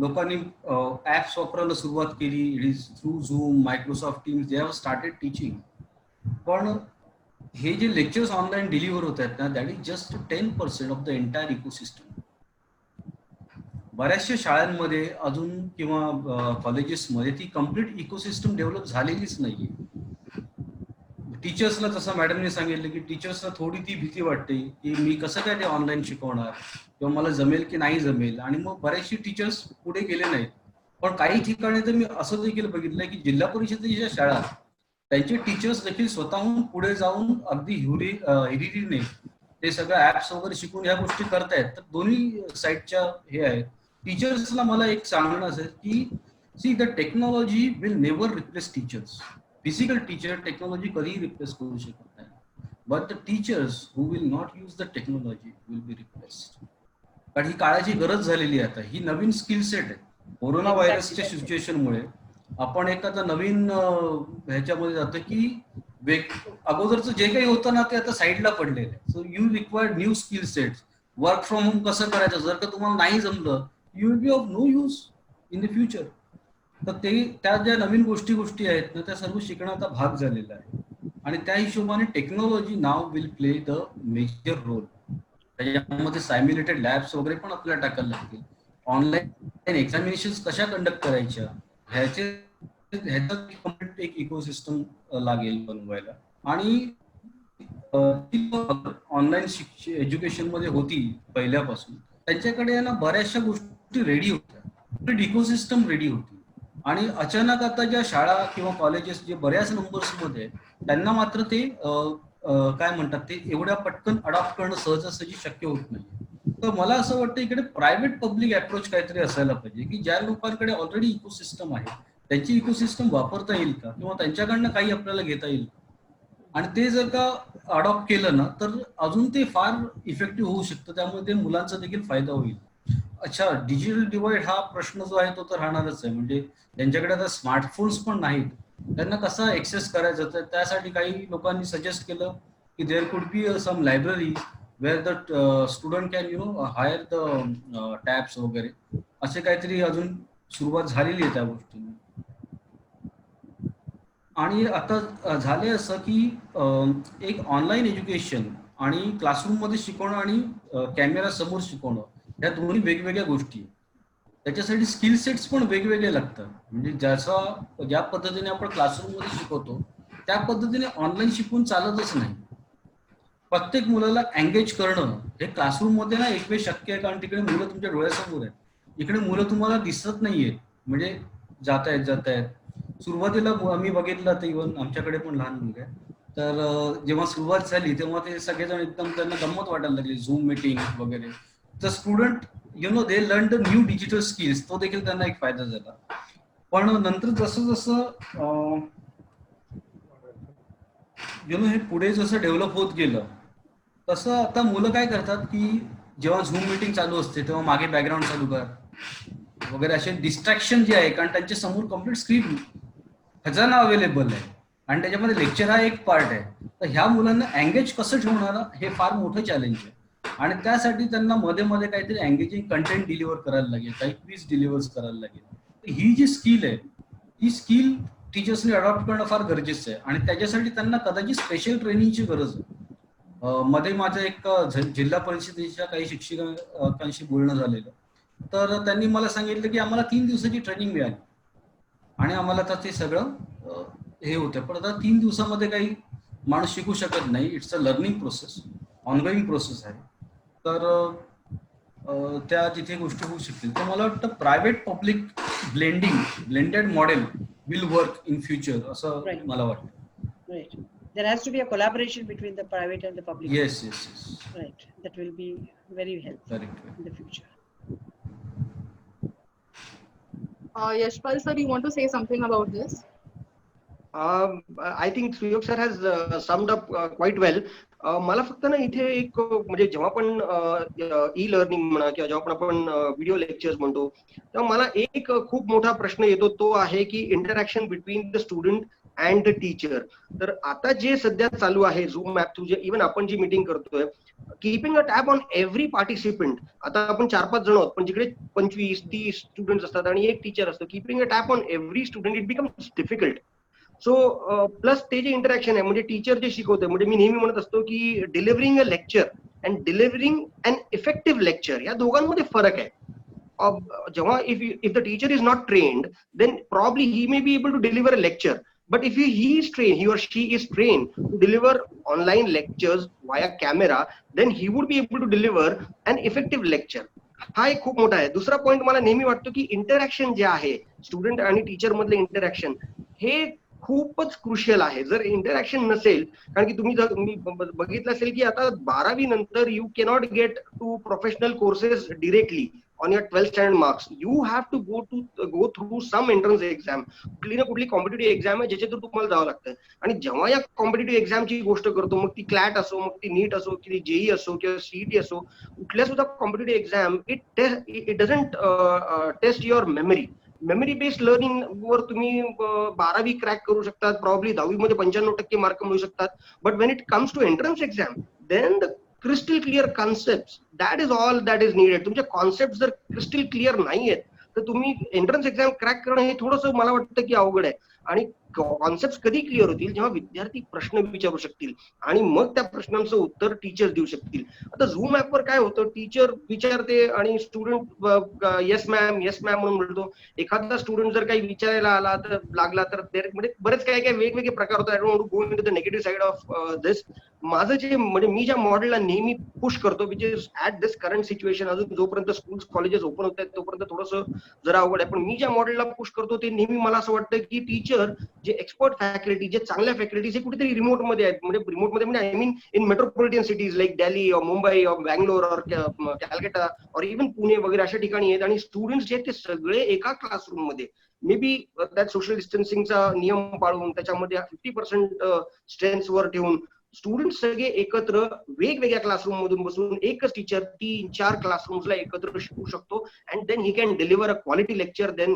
Speaker 5: लोकांनी ऍप्स वापरायला सुरुवात केली. इट इज थ्रू झूम, Microsoft teams, they have started teaching. पण हे जे लेक्चर्स ऑनलाईन डिलिव्हर होत आहेत ना, that is just 10% of the entire ecosystem. बऱ्याचशा शाळांमध्ये अजून किंवा कॉलेजेसमध्ये ती कम्प्लीट इकोसिस्टम डेव्हलप झालेलीच नाहीये. टीचर्सला जसं मॅडमने सांगितलं की टीचर्सला थोडी ती भीती वाटते की मी कसं काय ते ऑनलाईन शिकवणार किंवा मला जमेल की नाही जमेल, आणि मग बरेचसे टीचर्स पुढे गेले नाहीत. पण काही ठिकाणी तर मी असं देखील बघितलंय की जिल्हा परिषदेच्या शाळा त्यांचे टीचर्स देखील स्वतःहून पुढे जाऊन अगदी हिरिरीने ते सगळं ऍप्स वगैरे शिकून ह्या गोष्टी करतायत. तर दोन्ही साईडच्या हे आहेत. टीचर्सला मला एक सांगणं असेल की see the technology will never replace teachers. Physical teacher technology कधीही रिप्लेस करू शकत नाही. But the teachers who will not use the technology will be replaced. कारण ही काळाची गरज झालेली आहे. आता ही नवीन स्किल सेट आहे. कोरोना व्हायरसच्या सिच्युएशनमुळे आपण एखादा नवीन ह्याच्यामध्ये जातो की अगोदरचं जे काही होतं ना ते आता साईडला पडलेलं आहे. So you required new skill set. Work from home कसं करायचं, जर का तुम्हाला नाही जमलं, you will be of no use in the future. तर ते त्या ज्या नवीन गोष्टी आहेत ना त्या सर्व शिकण्याचा भाग झालेला आहे. आणि त्या हिशोबाने technology now will play the major role. त्याच्यामध्ये सायम्युलेटेड लॅब्स वगैरे पण आपल्याला टाकायला लागतील. ऑनलाईन एक्झामिनेशन कशा कंडक्ट करायच्या ह्याचा कम्प्लीट एक इकोसिस्टम लागेल बनवायला. आणि ऑनलाईन एज्युकेशन मध्ये होती पहिल्यापासून, त्यांच्याकडे ना बऱ्याचशा गोष्टी रेडी होत्या, इकोसिस्टम रेडी होती. आणि अचानक आता ज्या शाळा किंवा कॉलेजेस जे बऱ्याच नंबर्स मध्ये त्यांना मात्र ते काय म्हणतात ते एवढ्या पटकन अडॉप्ट करणं सहजासहजी शक्य होत नाही. तर मला असं वाटतं इकडे प्रायव्हेट पब्लिक अप्रोच काहीतरी असायला पाहिजे की ज्या लोकांकडे ऑलरेडी इकोसिस्टम आहे त्यांची इकोसिस्टम वापरता येईल का, किंवा त्यांच्याकडनं काही आपल्याला घेता येईल. आणि ते जर का अडॉप्ट केलं ना तर अजून ते फार इफेक्टिव्ह होऊ शकतं. त्यामुळे ते मुलांचा देखील फायदा होईल. अच्छा, डिजिटल डिवाइड हा प्रश्न जो आहे तो तर राहणारच आहे. म्हणजे ज्यांच्याकडे आता स्मार्टफोन्स पण नाहीत त्यांना कसा एक्सेस करायचा, तर त्यासाठी काही लोकांनी सजेस्ट केलं की there could be some library where the student can hire the tabs वगैरे, असे काहीतरी अजून सुरुवात झालेली आहे त्या गोष्टींनी. आणि आता झाले असं की एक ऑनलाईन एज्युकेशन आणि क्लासरूम मध्ये शिकवणं आणि कॅमेरा समोर शिकवणं या दोन्ही वेगवेगळ्या गोष्टी आहेत. त्याच्यासाठी स्किल सेट्स पण वेगवेगळे लागतात. म्हणजे ज्या पद्धतीने आपण क्लासरूम मध्ये शिकवतो त्या पद्धतीने ऑनलाईन शिकवून चालतच नाही. प्रत्येक मुलाला एंगेज करणं हे क्लासरूम मध्ये ना एक वेळ शक्य आहे, कारण तिकडे मुलं तुमच्या डोळ्यासमोर आहेत. इकडे मुलं तुम्हाला दिसत नाहीयेत, म्हणजे जात आहेत. सुरुवातीला आम्ही बघितलं तर इव्हन आमच्याकडे पण लहान मुलं आहे, तर जेव्हा सुरुवात झाली तेव्हा ते सगळेजण एकदम त्यांना गंमत वाटायला लागली, झूम मीटिंग वगैरे. तर student they learn the new digital skills, तो देखील त्यांना एक फायदा झाला. पण नंतर जसं जसं हे पुढे जसं डेव्हलप होत गेलं तसं आता मुलं काय करतात की जेव्हा झूम मीटिंग चालू असते तेव्हा मागे बॅकग्राऊंड चालू कर वगैरे, असे डिस्ट्रॅक्शन जे आहे, कारण त्यांच्या समोर कम्प्लीट स्क्रीन खजाना अवेलेबल आहे आणि त्याच्यामध्ये लेक्चर हा एक पार्ट आहे. तर ह्या मुलांना एंगेज कसं ठेवणार हे फार मोठं चॅलेंज आहे. आणि त्यासाठी त्यांना मध्ये मध्ये काहीतरी एंगेजिंग कंटेंट डिलिव्हर करायला लागेल, काही क्विज डिलिव्हर करायला लागेल. ही जी स्किल आहे ही स्किल टीचर्सनी अडॉप्ट करणं फार गरजेचं आहे. आणि त्याच्यासाठी त्यांना कदाचित स्पेशल ट्रेनिंगची गरज आहे. मध्ये माझं एक जिल्हा परिषदेच्या काही शिक्षकांशी बोलणं झालेलं, तर त्यांनी मला सांगितलं की आम्हाला 3 दिवसाची ट्रेनिंग मिळाली आणि आम्हाला आता ते सगळं हे होतं. पण आता 3 दिवसामध्ये काही माणूस शिकू शकत नाही. It's a learning process, ongoing process आहे. तर त्या तिथे गोष्टी होऊ शकतील. तर मला वाटतं private public blended model will work in future, असं मला वाटतं.
Speaker 2: There has to be a collaboration between the private and the public.
Speaker 5: Yes, yes, yes.
Speaker 2: Right. That will be very helpful
Speaker 5: Correct.
Speaker 2: in the future.
Speaker 1: Yashpal sir, you want to say something about this?
Speaker 4: I think Suyog sir has summed up quite well. मला फक्त ना इथे एक म्हणजे जेव्हा आपण e learning म्हणा किंवा जेव्हा आपण व्हिडिओ लेक्चर्स म्हणतो तेव्हा मला एक खूप मोठा प्रश्न येतो तो आहे की interaction between the student and the teacher. तर आता जे सध्या चालू आहे झूम ऍप थ्रू, इव्हन आपण जी मीटिंग करतोय, keeping a tab on every participant. आता आपण 4-5 जण आहोत पण जिकडे 25-30 स्टुडंट्स असतात आणि एक टीचर असतो, keeping a tab on every student it becomes difficult. So plus ते जे इंटरॅक्शन आहे म्हणजे टीचर जे शिकवतोय, म्हणजे मी नेहमी म्हणत असतो की delivering a lecture and delivering an effective lecture या दोघांमध्ये फरक आहे. जेव्हा if the teacher is not trained then probably he may be able to deliver a lecture, but if he is trained, he or she is trained to deliver online lectures via camera, then he would be able to deliver an effective lecture. हा एक खूप मोठा आहे. दुसरा point मला नेहमी वाटतो की इंटरॅक्शन जे आहे स्टुडंट आणि टीचर मधले इंटरॅक्शन हे खूपच क्रुशियल आहे. जर इंटरॅक्शन नसेल, कारण की तुम्ही बघितलं असेल की आता 12वी नंतर you cannot get to professional courses directly on your 12th standard marks. You have to go through some entrance exam. कुठली ना कुठली कॉम्पिटेटिव्ह एक्झाम आहे ज्याच्यातून तुम्हाला जावं लागतं. आणि जेव्हा या कॉम्पिटेटिव्ह एक्झामची गोष्ट करतो, मग ती क्लॅट असो, मग ती नीट असो, की जेई असो किंवा सीईटी असो, कुठल्या सुद्धा competitive exam it doesn't test your memory based learning वर तुम्ही 12वी क्रॅक करू शकतात, प्रॉब्ली 10वी मध्ये 95% मार्क मिळू शकतात. But when it comes to entrance exam then the crystal clear concept that is all that is needed. तुमचे कॉन्सेप्ट जर क्रिस्टल क्लिअर नाही आहेत तर तुम्ही एंट्रन्स एक्झाम क्रॅक करणं हे थोडंसं मला वाटतं की अवघड आहे. आणि कॉन्सेप्ट कधी क्लिअर होतील जेव्हा विद्यार्थी प्रश्न विचारू शकतील आणि मग त्या प्रश्नांचं उत्तर टीचर देऊ शकतील. आता झूम ऍपवर काय होतं, टीचर विचारते आणि स्टुडंट येस मॅम म्हणून म्हणतो. एखादा स्टुडंट जर काही विचारायला लागला तर म्हणजे बरेच काही वेगवेगळे प्रकार होतात. I don't want to go into the negative side of this. माझं जे म्हणजे मी ज्या मॉडेलला नेहमी पुश करतो which is at this current situation, अजून जोपर्यंत स्कूल कॉलेजेस ओपन होत आहेत तोपर्यंत थोडंसं जरा अवघड आहे, पण मी ज्या मॉडेलला पुश करतो ते नेहमी मला असं वाटतं की टीचर जे एक्सपर्ट फॅकल्टी, जे चांगल्या फॅकल्टीज हे कुठेतरी रिमोट मध्ये आहेत. म्हणजे रिमोट मध्ये म्हणजे I mean in metropolitan cities like Delhi और मुंबई और बँगलोर और कॅलकटा और इव्हन पुणे वगैरे अशा ठिकाणी आहेत. आणि स्टुडंट्स जे आहेत ते सगळे एका क्लासरूम मध्ये मे बी त्यात सोशल डिस्टन्सिंगचा नियम पाळून त्याच्यामध्ये 50% स्ट्रेंथ वर ठेवून स्टुडंट सगळे एकत्र वेगवेगळ्या क्लासरूम मधून बसून एकच टीचर 3-4 क्लासरूम्सला एकत्र शिकवू शकतो. And then he can deliver a quality lecture. Then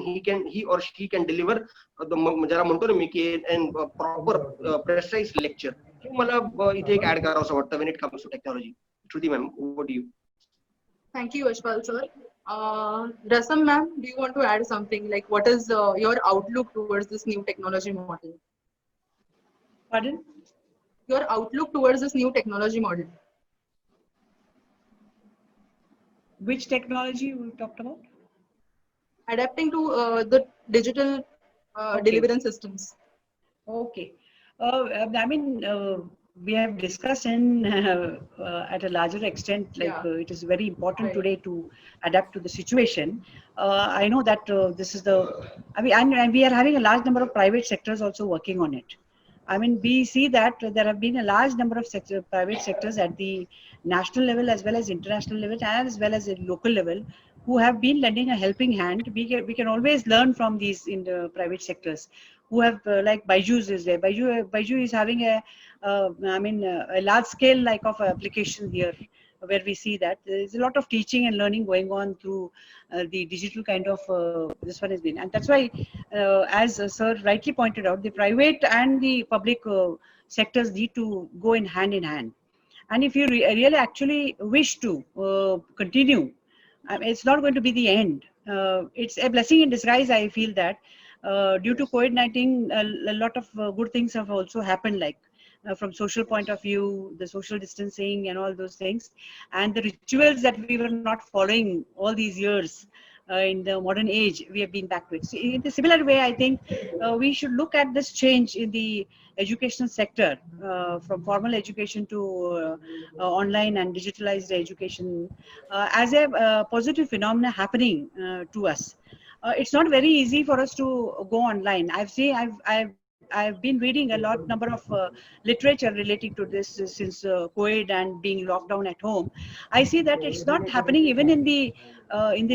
Speaker 4: he or she can deliver ज्याला म्हणतो ना मी की प्रॉपर प्रेसाइज लेक्चर. हे मला इथे एक ऍड करावं असं वाटतं when it comes to technology. Shruti ma'am, over to you.
Speaker 1: Thank you, Yashpal sir. Rasam ma'am, do you want to add something? Like, what is your outlook towards this new technology model?
Speaker 2: Pardon?
Speaker 1: Your outlook towards this new technology model.
Speaker 2: Which technology we talked about?
Speaker 1: Adapting to the digital deliverance systems.
Speaker 2: Okay. I mean, we have discussed in at a larger extent, like it is very important today to adapt to the situation. I know that this is and we are having a large number of private sectors also working on it. I mean, we see that there have been a large number of private sectors at the national level as well as international level as well as at local level who have been lending a helping hand. We can always learn from these in the private sectors who have like Byju's is there. Byju is having a large scale like of application here, where we see that there is a lot of teaching and learning going on through the digital kind of this one has been. And that's why as sir rightly pointed out, the private and the public sectors need to go in hand. And if you really actually wish to continue, it's not going to be the end. It's a blessing in disguise. I feel that due to COVID-19 a lot of good things have also happened, like from social point of view, the social distancing and all those things, and the rituals that we were not following all these years in the modern age, we have been back to it. So in a similar way, I think we should look at this change in the educational sector from formal education to online and digitalized education as a positive phenomena happening to us. It's not very easy for us to go online. I've I've been reading a number of literature relating to this since COVID and being locked down at home. I see that it's not happening even in the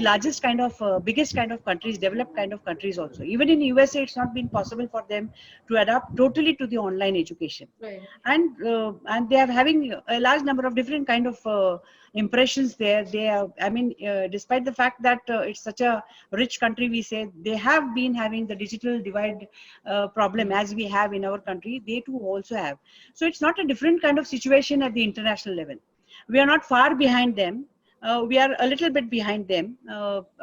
Speaker 2: largest kind of biggest kind of countries, developed kind of countries also. Even in USA, it's not been possible for them to adapt totally to the online education.
Speaker 1: Right.
Speaker 2: And they are having a large number of different kind of impressions there. They are, I mean, despite the fact that it's such a rich country, we say they have been having the digital divide problem as we have in our country. They too also have. So it's not a different kind of situation at the international level. We are not far behind them. We are a little bit behind them.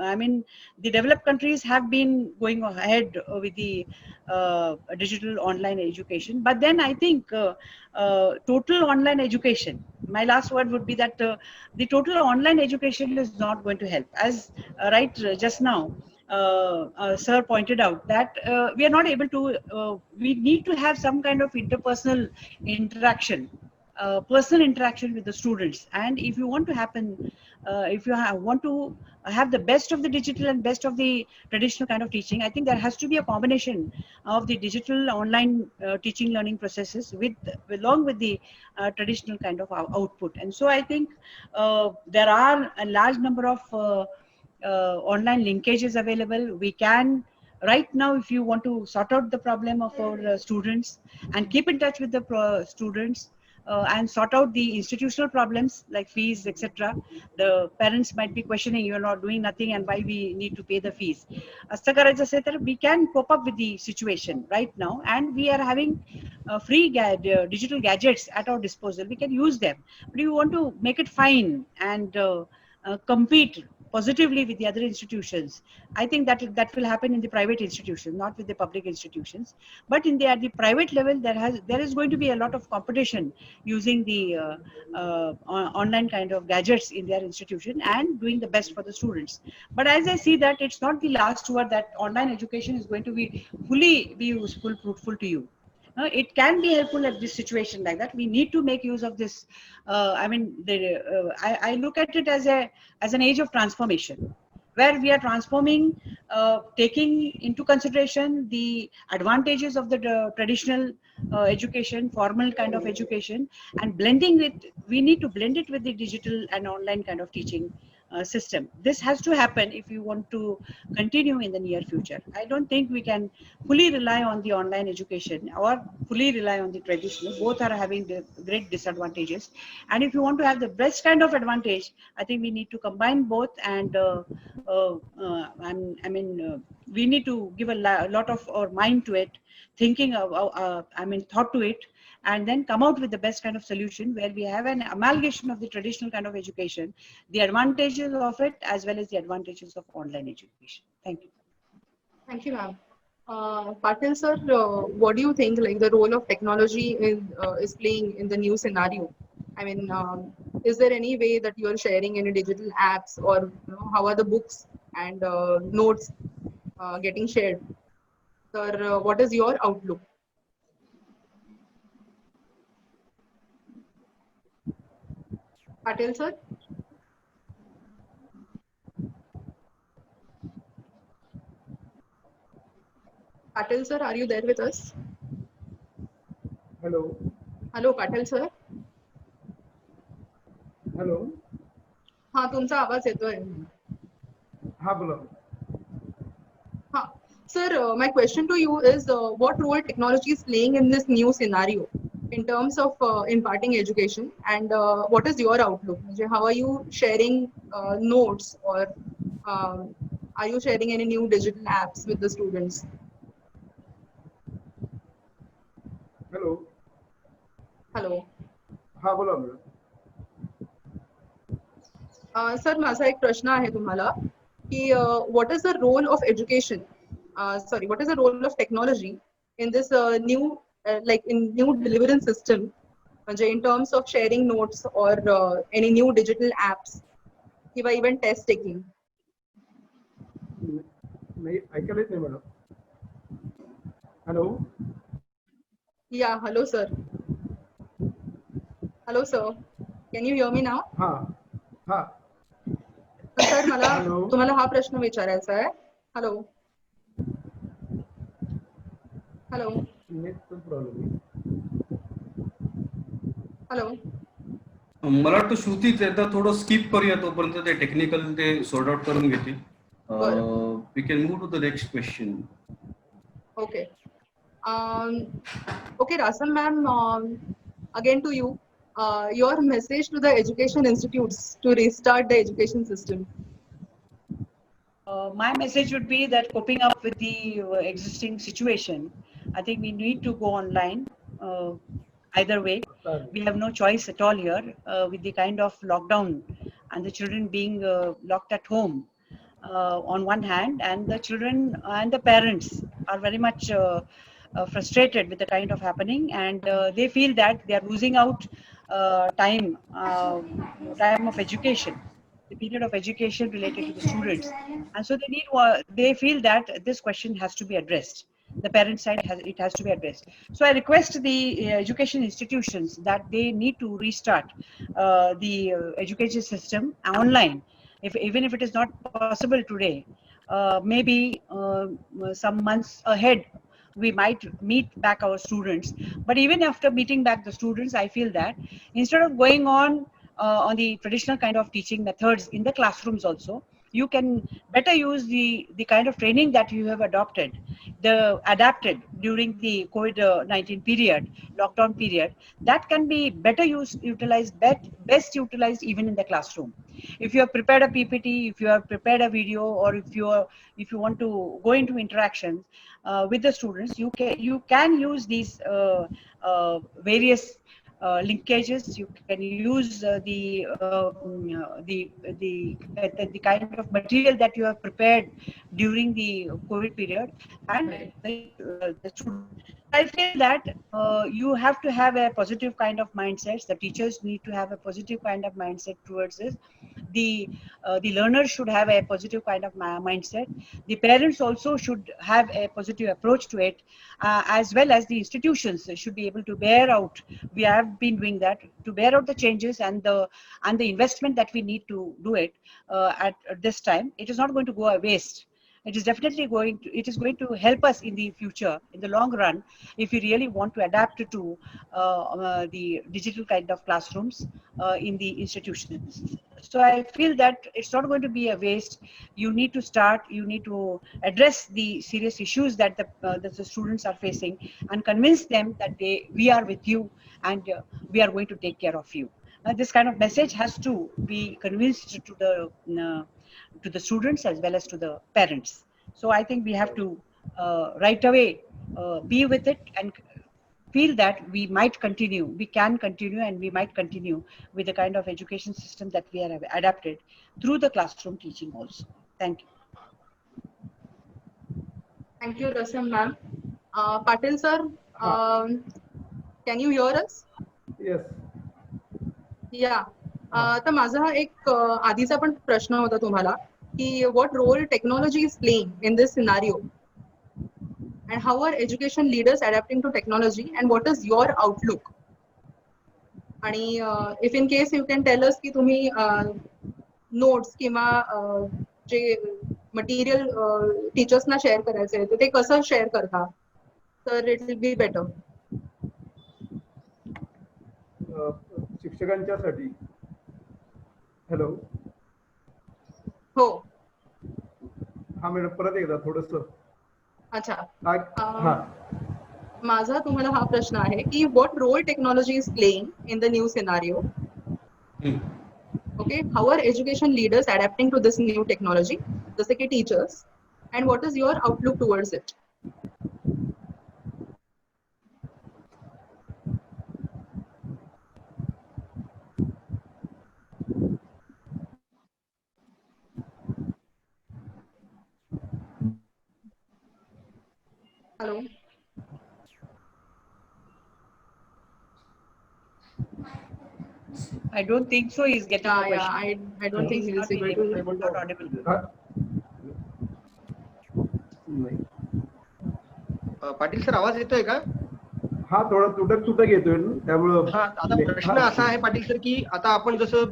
Speaker 2: I mean, the developed countries have been going ahead with the digital online education. But then I think total online education, my last word would be that the total online education is not going to help. As just now, sir pointed out that we are not able to, we need to have some kind of interpersonal interaction, personal interaction with the students. And if you want to happen, if you want to have the best of the digital and best of the traditional kind of teaching, I think there has to be a combination of the digital online teaching learning processes along with the traditional kind of output. And so I think there are a large number of online linkages available. We can right now, if you want to sort out the problem of our students and keep in touch with the students, and sort out the institutional problems like fees, etc. The parents might be questioning, you're not doing nothing and why we need to pay the fees. We can cope up with the situation right now, and we are having free digital gadgets at our disposal. We can use them, but you want to make it fine and compete positively with the other institutions. I think that will happen in the private institutions, not with the public institutions. But at the private level, there is going to be a lot of competition using the online kind of gadgets in their institution and doing the best for the students. But as I see that it's not the last word, that online education is going to be fully useful, fruitful to you. It can be helpful at this situation like that. We need to make use of this. I mean, I look at it as an age of transformation, where we are transforming, taking into consideration the advantages of the traditional education, formal kind of education, and blending it. We need to blend it with the digital and online kind of teaching system. This has to happen if you want to continue in the near future. I don't think we can fully rely on the online education or fully rely on the traditional. Both are having the great disadvantages. And if you want to have the best kind of advantage, I think we need to combine both. And we need to give a lot of our mind to it, thinking of, thought to it, and then come out with the best kind of solution where we have an amalgamation of the traditional kind of education, the advantages of it, as well as the advantages of online education. Thank you.
Speaker 1: Thank you, ma'am. Patil sir, what do you think like the role of technology is playing in the new scenario? I mean, is there any way that you are sharing any digital apps, or how are the books and notes getting shared? Sir, what is your outlook? Patil sir? Patil sir, are you there with us?
Speaker 3: Hello.
Speaker 1: Hello, Patil sir.
Speaker 3: Hello.
Speaker 1: हाँ, तुमचा आवाज येतोय.
Speaker 3: हा बोला.
Speaker 1: हाँ. Sir, my question to you is what role technology is playing in this new scenario in terms of imparting education, and what is your outlook? How are you sharing notes, or are you sharing any new digital apps with the students?
Speaker 3: Hello.
Speaker 1: Hello.
Speaker 3: हा बोला madam.
Speaker 1: Sir, माझा एक प्रश्न आहे तुम्हाला की what is the role of education? What is the role of technology in this new new deliverance system? In terms of sharing notes or any new digital apps, even test taking.
Speaker 3: नाही, ऐकायला येत नाही madam. Hello.
Speaker 1: Yeah, hello sir. Hello sir. Can you hear me now?
Speaker 3: हा हा.
Speaker 1: Sir, मला
Speaker 3: Hello.
Speaker 1: तुम्हाला हा प्रश्न विचारायचा आहे. हॅलो. हॅलो.
Speaker 3: नेटचा प्रॉब्लेम.
Speaker 1: हॅलो.
Speaker 5: मला वाटतं श्रुती त्याचा थोडं स्किप करूया तोपर्यंत ते टेक्निकल ते सॉर्ट आउट करून घेतील.
Speaker 1: बरं.
Speaker 5: We can move to the next question.
Speaker 1: Okay. Okay, Rasam ma'am, again to you. Your message to the education institutes to restart the education system.
Speaker 2: My message would be that coping up with the existing situation, I think we need to go online. Either way, we have no choice at all here with the kind of lockdown and the children being locked at home on one hand, and the children and the parents are very much frustrated with the kind of happening, and they feel that they are losing out time of education, the period of education related to the students, and so they feel that this question has to be addressed. The parent side has to be addressed. So I request the education institutions that they need to restart the education system online, even if it is not possible today. Maybe some months ahead we might meet back our students, but even after meeting back the students, I feel that instead of going on the traditional kind of teaching methods in the classrooms also, you can better use the kind of training that you have adapted during the COVID-19 period, lockdown period, that can be better best utilized even in the classroom. If you have prepared a PPT, if you have prepared a video, or if you want to go into interactions with the students, you can use these various linkages. You can use the kind of material that you have prepared during the COVID period, and the students. I feel that you have to have a positive kind of mindset. The teachers need to have a positive kind of mindset towards this. The learners should have a positive kind of mindset. The parents also should have a positive approach to it, as well as the institutions should be able to bear out. We have been doing that to bear out the changes and the investment that we need to do it at this time. It is not going to go a waste. It is definitely going to help us in the future, in the long run, if we really want to adapt to the digital kind of classrooms in the institutions. So I feel that it's not going to be a waste. You need to address the serious issues that the students are facing, and convince them that we are with you, and we are going to take care of you. This kind of message has to be convinced to the students as well as to the parents. So I think we have to right away be with it and feel that we can continue, and we might continue with the kind of education system that we have adapted through the classroom teaching also. Thank you.
Speaker 1: Thank you, Rasam ma'am. Patil sir, can you hear us?
Speaker 3: Yes.
Speaker 1: Yeah. तर माझा हा एक आधीचा पण प्रश्न होता तुम्हाला की what role technology is playing in this scenario, and how are education leaders adapting to technology, and what is your outlook? आणि if in case you can tell us की तुम्ही notes किंवा जे मटेरियल टीचर्सना शेअर करायचे तर ते कसं share करता, तर इट विल बी बेटर.
Speaker 3: शिक्षकांच्यासाठी. हॅलो.
Speaker 1: हो.
Speaker 3: हा मॅडम, परत एकदा थोडस.
Speaker 1: अच्छा.
Speaker 3: हा.
Speaker 1: माझा तुम्हाला हा प्रश्न आहे की what role technology is playing in the new scenario. Okay, how are education leaders adapting to this new technology, जसे की teachers, and what is your outlook towards it? Hello.
Speaker 2: I don't think so. He's getting a question.
Speaker 1: I don't think he is able to.
Speaker 2: Not audible.
Speaker 4: Patil sir, आवाज येतोय का?
Speaker 3: हा, थोडा तुटक येतोय त्यामुळे.
Speaker 4: आता प्रश्न असा आहे पाटील सर की आता आपण जसं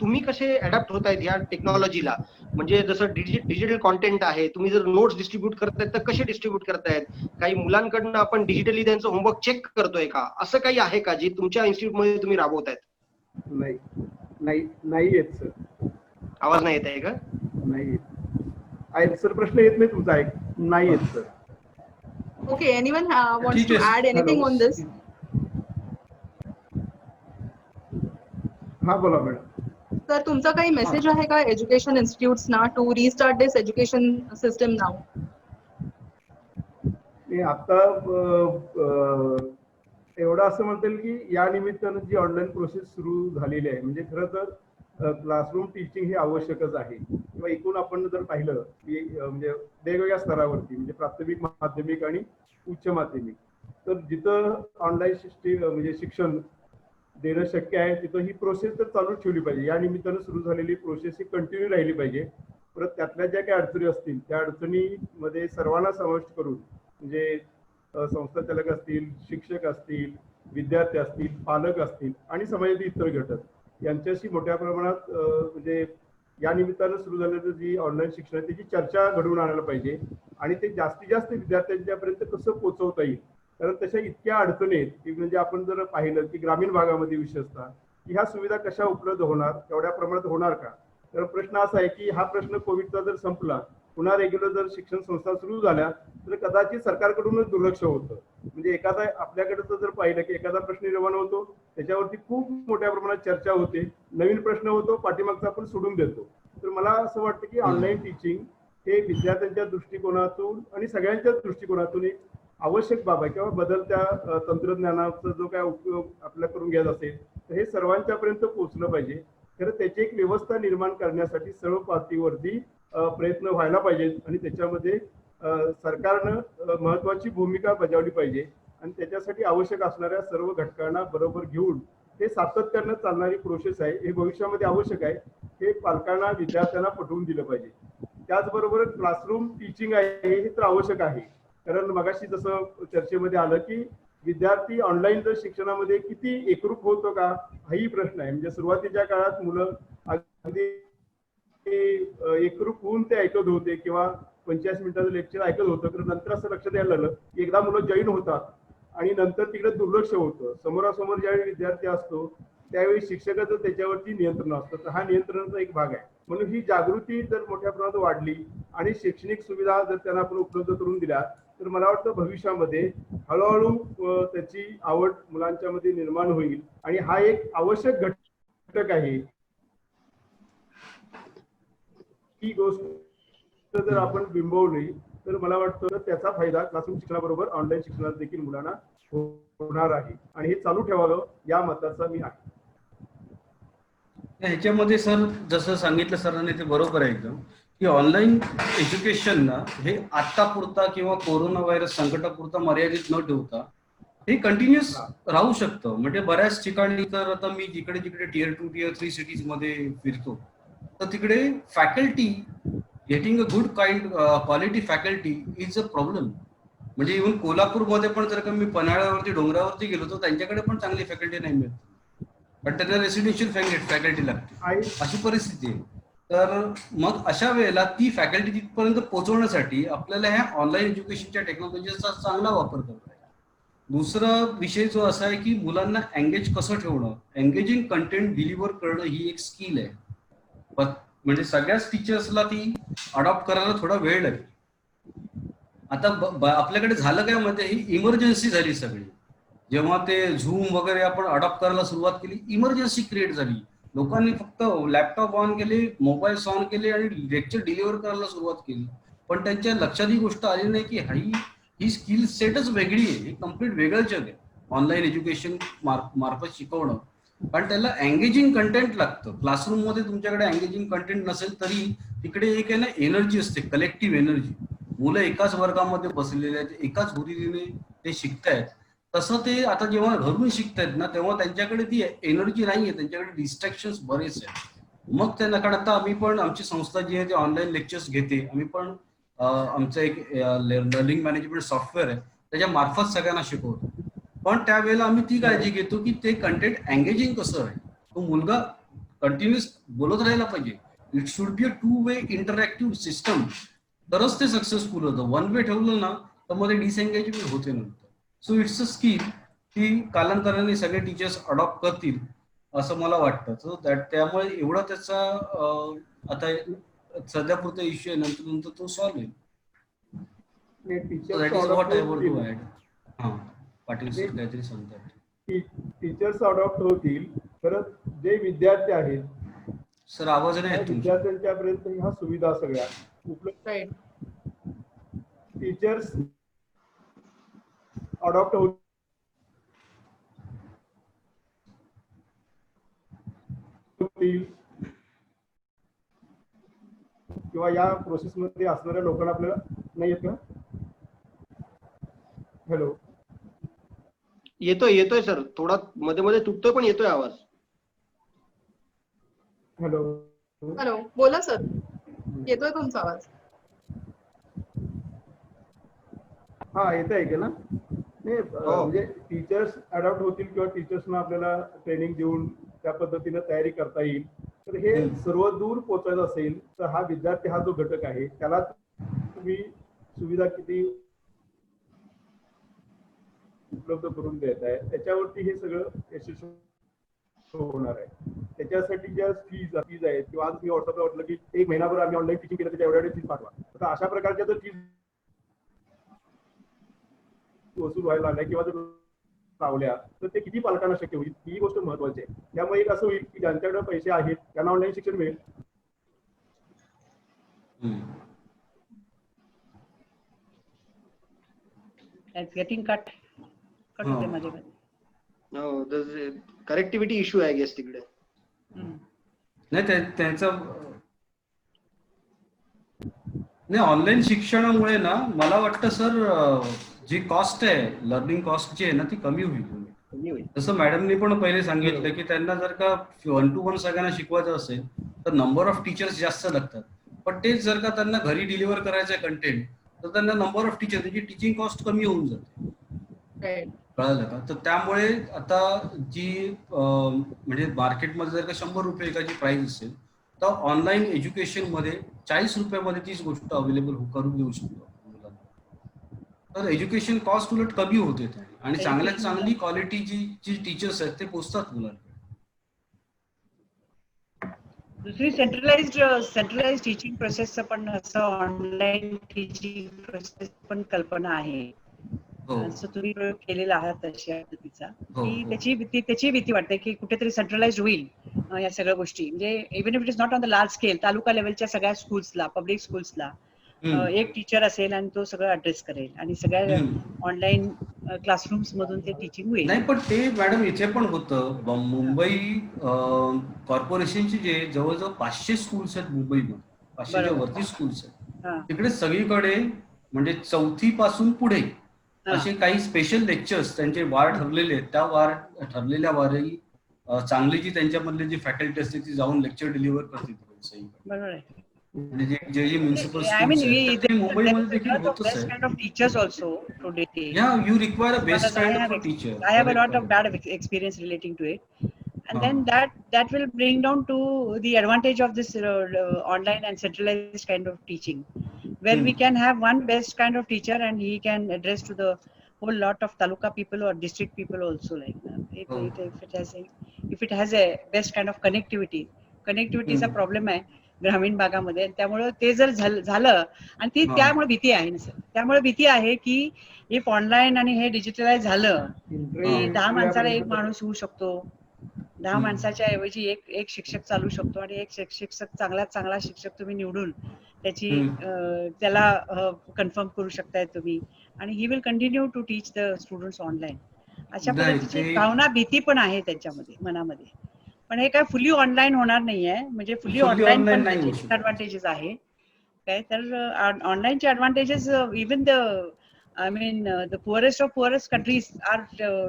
Speaker 4: तुम्ही कसे अडॅप्ट होतायत या टेक्नॉलॉजीला, म्हणजे जसं डिजिटल कॉन्टेंट आहे, तुम्ही जर नोट्स डिस्ट्रीब्यूट करतायत तर कसे डिस्ट्रीब्यूट करतायत, काही मुलांकडनं आपण डिजिटली त्यांचं होमवर्क चेक करतोय का, असं काही आहे का जे तुमच्या इन्स्टिट्यूटमध्ये तुम्ही राबवतायत?
Speaker 3: नाही नाही नाही येत सर.
Speaker 4: आवाज नाही येत आहे का?
Speaker 3: नाही येत सर. प्रश्न येत नाही तुमचा. नाही येत sir.
Speaker 1: Okay, anyone wants to
Speaker 5: Teachers.
Speaker 1: add anything
Speaker 3: Hello.
Speaker 1: on this?
Speaker 3: हा बोला मॅडम.
Speaker 1: सर तुमचा काही मेसेज आहे का एज्युकेशन इन्स्टिट्यूट्सना to restart this education system नाव?
Speaker 3: मी आता एवढं असं म्हणता येईल की या निमित्तानं जी ऑनलाईन प्रोसेस सुरू झालेली आहे, म्हणजे खरं तर क्लासरूम टीचिंग हे आवश्यकच आहे. किंवा एकूण आपण जर पाहिलं की म्हणजे वेगवेगळ्या स्तरावरती, म्हणजे प्राथमिक, माध्यमिक आणि उच्च माध्यमिक, तर जिथं ऑनलाईन म्हणजे शिक्षण देणं शक्य आहे तिथं ही प्रोसेस तर चालूच ठेवली पाहिजे. या निमित्तानं सुरू झालेली प्रोसेस ही कंटिन्यू राहिली पाहिजे. परत त्यातल्या ज्या काही अडचणी असतील त्या अडचणीमध्ये सर्वांना समाविष्ट करून, म्हणजे संस्थाचालक असतील, शिक्षक असतील, विद्यार्थी असतील, पालक असतील आणि समाजातील इतर घटक यांच्याशी मोठ्या प्रमाणात म्हणजे या निमित्तानं सुरू झालेलं जी ऑनलाईन शिक्षण आहे त्याची चर्चा घडवून आणायला पाहिजे आणि ते जास्तीत जास्त विद्यार्थ्यांच्यापर्यंत कसं पोहोचवता येईल. कारण तशा इतक्या अडचणी आहेत की म्हणजे आपण जर पाहिलं की ग्रामीण भागामध्ये विशेषतः की ह्या सुविधा कशा उपलब्ध होणार, तेवढ्या प्रमाणात होणार का. तर प्रश्न असा आहे की हा प्रश्न कोविडचा जर संपला, पुन्हा रेग्युलर जर शिक्षण संस्था सुरू झाल्या तर कदाचित सरकारकडूनच दुर्लक्ष होतं. म्हणजे एखादा आपल्याकडचं जर पाहिलं की एखादा प्रश्न निर्माण होतो, त्याच्यावरती खूप मोठ्या प्रमाणात चर्चा होते, नवीन प्रश्न होतो, पाठीमागचा आपण सोडून देतो. तर मला असं वाटतं की ऑनलाईन टीचिंग हे विद्यार्थ्यांच्या दृष्टिकोनातून आणि सगळ्यांच्याच दृष्टिकोनातून एक आवश्यक बाब आहे. किंवा बदलत्या तंत्रज्ञानाचा जो काय उपयोग आपल्या करून घ्यायचा असेल तर हे सर्वांच्यापर्यंत पोहोचलं पाहिजे. खरं त्याची एक व्यवस्था निर्माण करण्यासाठी सर्व पातळीवरती प्रयत्न व्हायला पाहिजेत आणि त्याच्यामध्ये सरकारनं महत्वाची भूमिका बजावली पाहिजे आणि त्याच्यासाठी आवश्यक असणाऱ्या सर्व घटकांना बरोबर घेऊन हे सातत्यानं चालणारी प्रोसेस आहे, हे भविष्यामध्ये आवश्यक आहे. हे पालकांना, विद्यार्थ्यांना पटवून दिलं पाहिजे. त्याचबरोबर क्लासरूम टीचिंग आहे हे तर आवश्यक आहे. कारण मगाशी जसं चर्चेमध्ये आलं की विद्यार्थी ऑनलाईन जर शिक्षणामध्ये किती एकरूप होतो का, हाही प्रश्न आहे. म्हणजे सुरुवातीच्या काळात मुलं अगदी एकरूप होऊन ते ऐकत होते किंवा 85 मिनिटाचं लेक्चर ऐकत होतं. तर नंतर असं लक्षात यायला लागलं की एकदा मुलं जॉईन होतात आणि नंतर तिकडे दुर्लक्ष होतं. समोरासमोर ज्यावेळी विद्यार्थी असतो त्यावेळी शिक्षकाचं त्याच्यावरती नियंत्रण असतं. तर हा नियंत्रणाचा एक भाग आहे. म्हणून ही जागृती जर मोठ्या प्रमाणात वाढली आणि शैक्षणिक सुविधा जर त्यांना आपण उपलब्ध करून दिल्या तर मला वाटतं भविष्यामध्ये हळूहळू त्याची आवड मुलांच्या मध्ये निर्माण होईल आणि हा एक आवश्यक घटक आहे. ही गोष्ट जर आपण बिंबवली तर मला वाटतं त्याचा फायदा क्लासरूम शिक्षणाबरोबर ऑनलाईन शिक्षणात देखील मुलांना होणार आहे आणि हे चालू ठेवावं या मताचा मी आहे.
Speaker 5: ह्याच्यामध्ये सर जसं सांगितलं सरांनी ते बरोबर आहे एकदम, की ऑनलाईन एज्युकेशन ना हे आत्तापुरता किंवा कोरोना व्हायरस संकटापुरता मर्यादित न ठेवता हे कंटिन्युअस राहू शकतं. म्हणजे बऱ्याच ठिकाणी तर आता मी जिकडे जिकडे Tier 2, Tier 3 सिटीज मध्ये फिरतो तर तिकडे faculty getting a good quality faculty is a problem. म्हणजे इव्हन कोल्हापूरमध्ये पण जर का मी पन्हाळ्यावरती डोंगरावरती गेलो तर त्यांच्याकडे पण चांगली फॅकल्टी नाही मिळत, पण त्यांना रेसिडेन्शियल फॅकल्टी लागते, अशी परिस्थिती आहे. तर मग अशा वेळेला ती फॅकल्टी तिथपर्यंत पोहोचवण्यासाठी आपल्याला ह्या ऑनलाईन एज्युकेशनच्या टेक्नॉलॉजीचा चांगला वापर करता येईल. दुसरा विषय जो असा आहे की मुलांना एंगेज कसं ठेवणं, एंगेजिंग कंटेंट डिलिव्हर करणं ही एक स्किल आहे. म्हणजे सगळ्याच टीचर्सला ती अडॉप्ट करायला थोडा वेळ लागेल. आता आपल्याकडे झालं काय मध्ये ही इमर्जन्सी झाली सगळी. जेव्हा ते झूम वगैरे आपण अडॉप्ट करायला सुरुवात केली, इमर्जन्सी क्रिएट झाली. लोकांनी फक्त लॅपटॉप ऑन केले, मोबाईल्स ऑन केले आणि लेक्चर डिलिव्हर करायला सुरुवात केली. पण त्यांच्या लक्षात ही गोष्ट आली नाही की ही स्किल सेटच वेगळी आहे, हे कम्प्लीट वेगळं जग आहे ऑनलाईन एज्युकेशन मार्फत शिकवणं. पण त्याला एंगेजिंग कंटेंट लागतं. क्लासरूम मध्ये तुमच्याकडे एंगेजिंग कंटेंट नसेल तरी तिकडे एक आहे ना एनर्जी असते, कलेक्टिव्ह एनर्जी. मुलं एकाच वर्गामध्ये बसलेले आहेत, एकाच हुरीरीने ते शिकतायत. तसं ते आता जेव्हा घरून शिकतायत ना तेव्हा त्यांच्याकडे ती एनर्जी नाहीये, त्यांच्याकडे डिस्ट्रॅक्शन्स बरेच आहेत. मग त्यांना, कारण आता आम्ही पण आमची संस्था जी आहे ती ऑनलाईन लेक्चर्स घेते. आम्ही पण आमचं एक लर्निंग मॅनेजमेंट सॉफ्टवेअर आहे त्याच्या मार्फत सगळ्यांना शिकवतो. पण त्यावेळेला आम्ही ती काळजी घेतो की ते कंटेंट एंगेजिंग कसं आहे. तो मुलगा कंटिन्युअस बोलत राहायला पाहिजे, it should be a two way interactive system, तरच ते सक्सेसफुल होतं. वन वे ठेवलं ना तर मध्ये डिसएंगेजमेंट होते नंतर. सो इट्स अ स्किल की कालांतराने सगळे टीचर्स अडॉप्ट करतील असं मला वाटतं. सो त्यामुळे एवढा त्याचा आता सध्या पुरता इश्यू आहे, नंतर नंतर तो सॉल्व्ह होईल. So that
Speaker 3: teachers
Speaker 5: is what I want to
Speaker 3: adopt
Speaker 5: add. हां, पाटील सर काहीतरी सांगतात.
Speaker 3: टीचर्स अडॉप्ट होतील, तर जे विद्यार्थी आहेत
Speaker 5: सर आवाज नाही
Speaker 3: त्या
Speaker 5: येत तुमचा.
Speaker 3: विद्यार्थ्यांच्यापर्यंत ह्या सुविधा सगळ्या उपलब्ध.
Speaker 1: Right.
Speaker 3: टीचर्स अडॉप्ट होतील किंवा या प्रोसेसमध्ये असणाऱ्या लोकांना आपल्याला नाही येत का? हॅलो,
Speaker 4: येतोय सर, थोडा मध्ये मध्ये तुटतोय पण येतोय आवाज.
Speaker 3: हॅलो.
Speaker 1: हॅलो, बोला सर, येतोय तुमचा आवाज.
Speaker 3: हा, येत आहे का ना? नाही, म्हणजे टीचर्स अडॉप्ट होतील किंवा टीचर्सना आपल्याला ट्रेनिंग देऊन त्या पद्धतीने तयारी करता येईल. तर हे सर्व दूर पोहोचायचं असेल तर हा विद्यार्थी हा जो घटक आहे त्याला तुम्ही सुविधा किती उपलब्ध करून देत आहे त्याच्यावरती हे सगळं यशस्वी होणार आहे. त्याच्यासाठी ज्या फीज आहेत किंवा आज मी व्हॉट्सअपला वाटलं की एक महिनाभर आम्ही ऑनलाईन टीचिंग केलं त्याच्या एवढ्या फीज पाठवा, तर अशा प्रकारच्या जर फीज वसूल व्हायला लागल्या किंवा जर लावल्या तर ते किती पालकांना शक्य होईल ही गोष्ट महत्वाची आहे. त्यामुळे एक असं होईल की ज्यांच्याकडे पैसे आहेत त्यांना ऑनलाईन शिक्षण मिळेल.
Speaker 2: गेटिंग कट होते मध्ये मध्ये.
Speaker 4: कनेक्टिव्हिटी इश्यू आहे गेस तिकडे.
Speaker 5: नाही त्यांचा नाही, ऑनलाईन शिक्षणामुळे ना मला वाटतं सर जी कॉस्ट आहे, लर्निंग कॉस्ट जी आहे ना ती कमी होईल. जसं मॅडमनी पण पहिले सांगितलं की त्यांना जर का 1 to 1 सगळ्यांना शिकवायचं असेल तर नंबर ऑफ टीचर्स जास्त लागतात. पण तेच जर का त्यांना घरी डिलिव्हर करायचं आहे कंटेंट तर त्यांना नंबर ऑफ टीचर, त्याची टीचिंग कॉस्ट कमी होऊन जाते. कळलं का? तर त्यामुळे आता जी म्हणजे मार्केटमध्ये जर का 100 रुपये एकाची प्राइस असेल तर ऑनलाईन एज्युकेशन मध्ये 40 रुपयामध्ये तीच गोष्ट अवेलेबल करून देऊ शकतो मुलांना. तर एज्युकेशन कॉस्ट उलट कमी होते आणि चांगल्यात चांगली क्वालिटी जी टीचर्स आहेत ते पोचतात मुलांना.
Speaker 2: दुसरी सेंट्रलाइज टीचिंग प्रोसेसचं पण असं ऑनलाईन टीचिंग प्रोसेस पण कल्पना आहे. असं तुम्ही प्रयोग केलेला आहात तशा पद्धतीचा की त्याची भीती वाटते की कुठेतरी सेंट्रलाइज होईल या सगळ्या गोष्टी. म्हणजे even if it is not on the large scale, taluka लेवलच्या सगळ्या स्कूल्सला, पब्लिक स्कूल्सला एक टीचर असेल आणि तो सगळं अड्रेस करेल आणि सगळ्या ऑनलाईन क्लासरूम्स मधून ते टीचिंग होईल.
Speaker 5: नाही पण ते मॅडम इथे पण होतं. मुंबई कॉर्पोरेशनचे जे जवळजवळ 500 स्कूल्स आहेत मुंबईमध्ये, 500च्या वरती स्कूल्स आहेत, तिकडे सगळीकडे म्हणजे 4थी पासून पुढे असे काही स्पेशल लेक्चर्स त्यांचे वार ठरलेले आहेत. त्या ठरलेल्या वारही चांगली जी त्यांच्यामधली जी फॅकल्टी असते ती जाऊन लेक्चर डिलिव्हर करते.
Speaker 2: बरोबर आहे.
Speaker 5: जे म्युनिसिपल स्कूल्स आहेत ते मुंबईमध्ये देखील होतच आहे.
Speaker 2: kind of teachers also today.
Speaker 5: Yeah, you require a best kind of a teacher.
Speaker 2: I have a lot of bad experience relating to it, and then that will bring down to the advantage of this online and centralized kind of teaching, where we can have one best kind of teacher and he can address to the whole lot of taluka people or district people also, like if it has a best kind of connectivity is a problem आहे ग्रामीण भागामध्ये. त्यामुळे ते जर झालं आणि ती त्यामुळे भीती आहे ना सर, त्यामुळे भीती आहे की इफ ऑनलाईन आणि हे डिजिटलाइज झालं की 10 माणसाला एक माणूस होऊ शकतो, 10 माणसाच्या ऐवजी एक शिक्षक चालू शकतो आणि एक शिक्षक चांगल्यात चांगला शिक्षक तुम्ही निवडून त्याला कन्फर्म करू शकताय तुम्ही आणि he will continue to teach the students online. अशा पद्धतीची भावना भीती पण आहे त्यांच्यामध्ये मनामध्ये. पण हे काय फुली ऑनलाईन होणार नाहीये, म्हणजे फुली ऑनलाईन पण त्याचे डिसएडव्हान्टेजेस आहे काय. तर ऑनलाईनचे advantages even the poorest countries are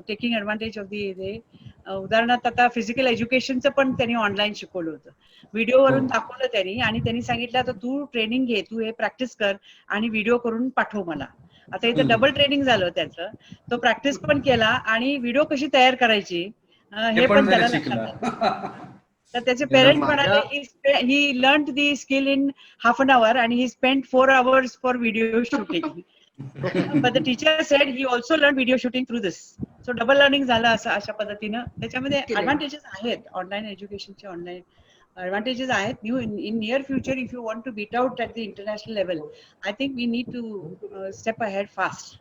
Speaker 2: taking advantage of the. उदाहरणार्थ आता फिजिकल एज्युकेशनचं पण त्यांनी ऑनलाईन शिकवलं होतं, व्हिडिओवरून दाखवलं त्यांनी आणि त्यांनी सांगितलं आता तू ट्रेनिंग घे, तू हे प्रॅक्टिस कर आणि व्हिडिओ करून पाठव मला. आता इथं डबल ट्रेनिंग झालं त्याचं, तो प्रॅक्टिस पण केला आणि व्हिडिओ कशी तयार करायची हे पण त्याला तर त्याचे पेरेंट
Speaker 4: माझ्या-
Speaker 2: म्हणाले he learn the skill in half an hour आणि he spend 4 hours for video shooting. But the teacher said he also learned video shooting through this. So double learning झालं असं अशा पद्धतीनं. त्याच्यामध्ये
Speaker 1: Correct.
Speaker 2: advantages आहेत online एज्युकेशनचे, online advantages आहेत. In near future, if you want to beat out at the international level, I think we need to step ahead fast.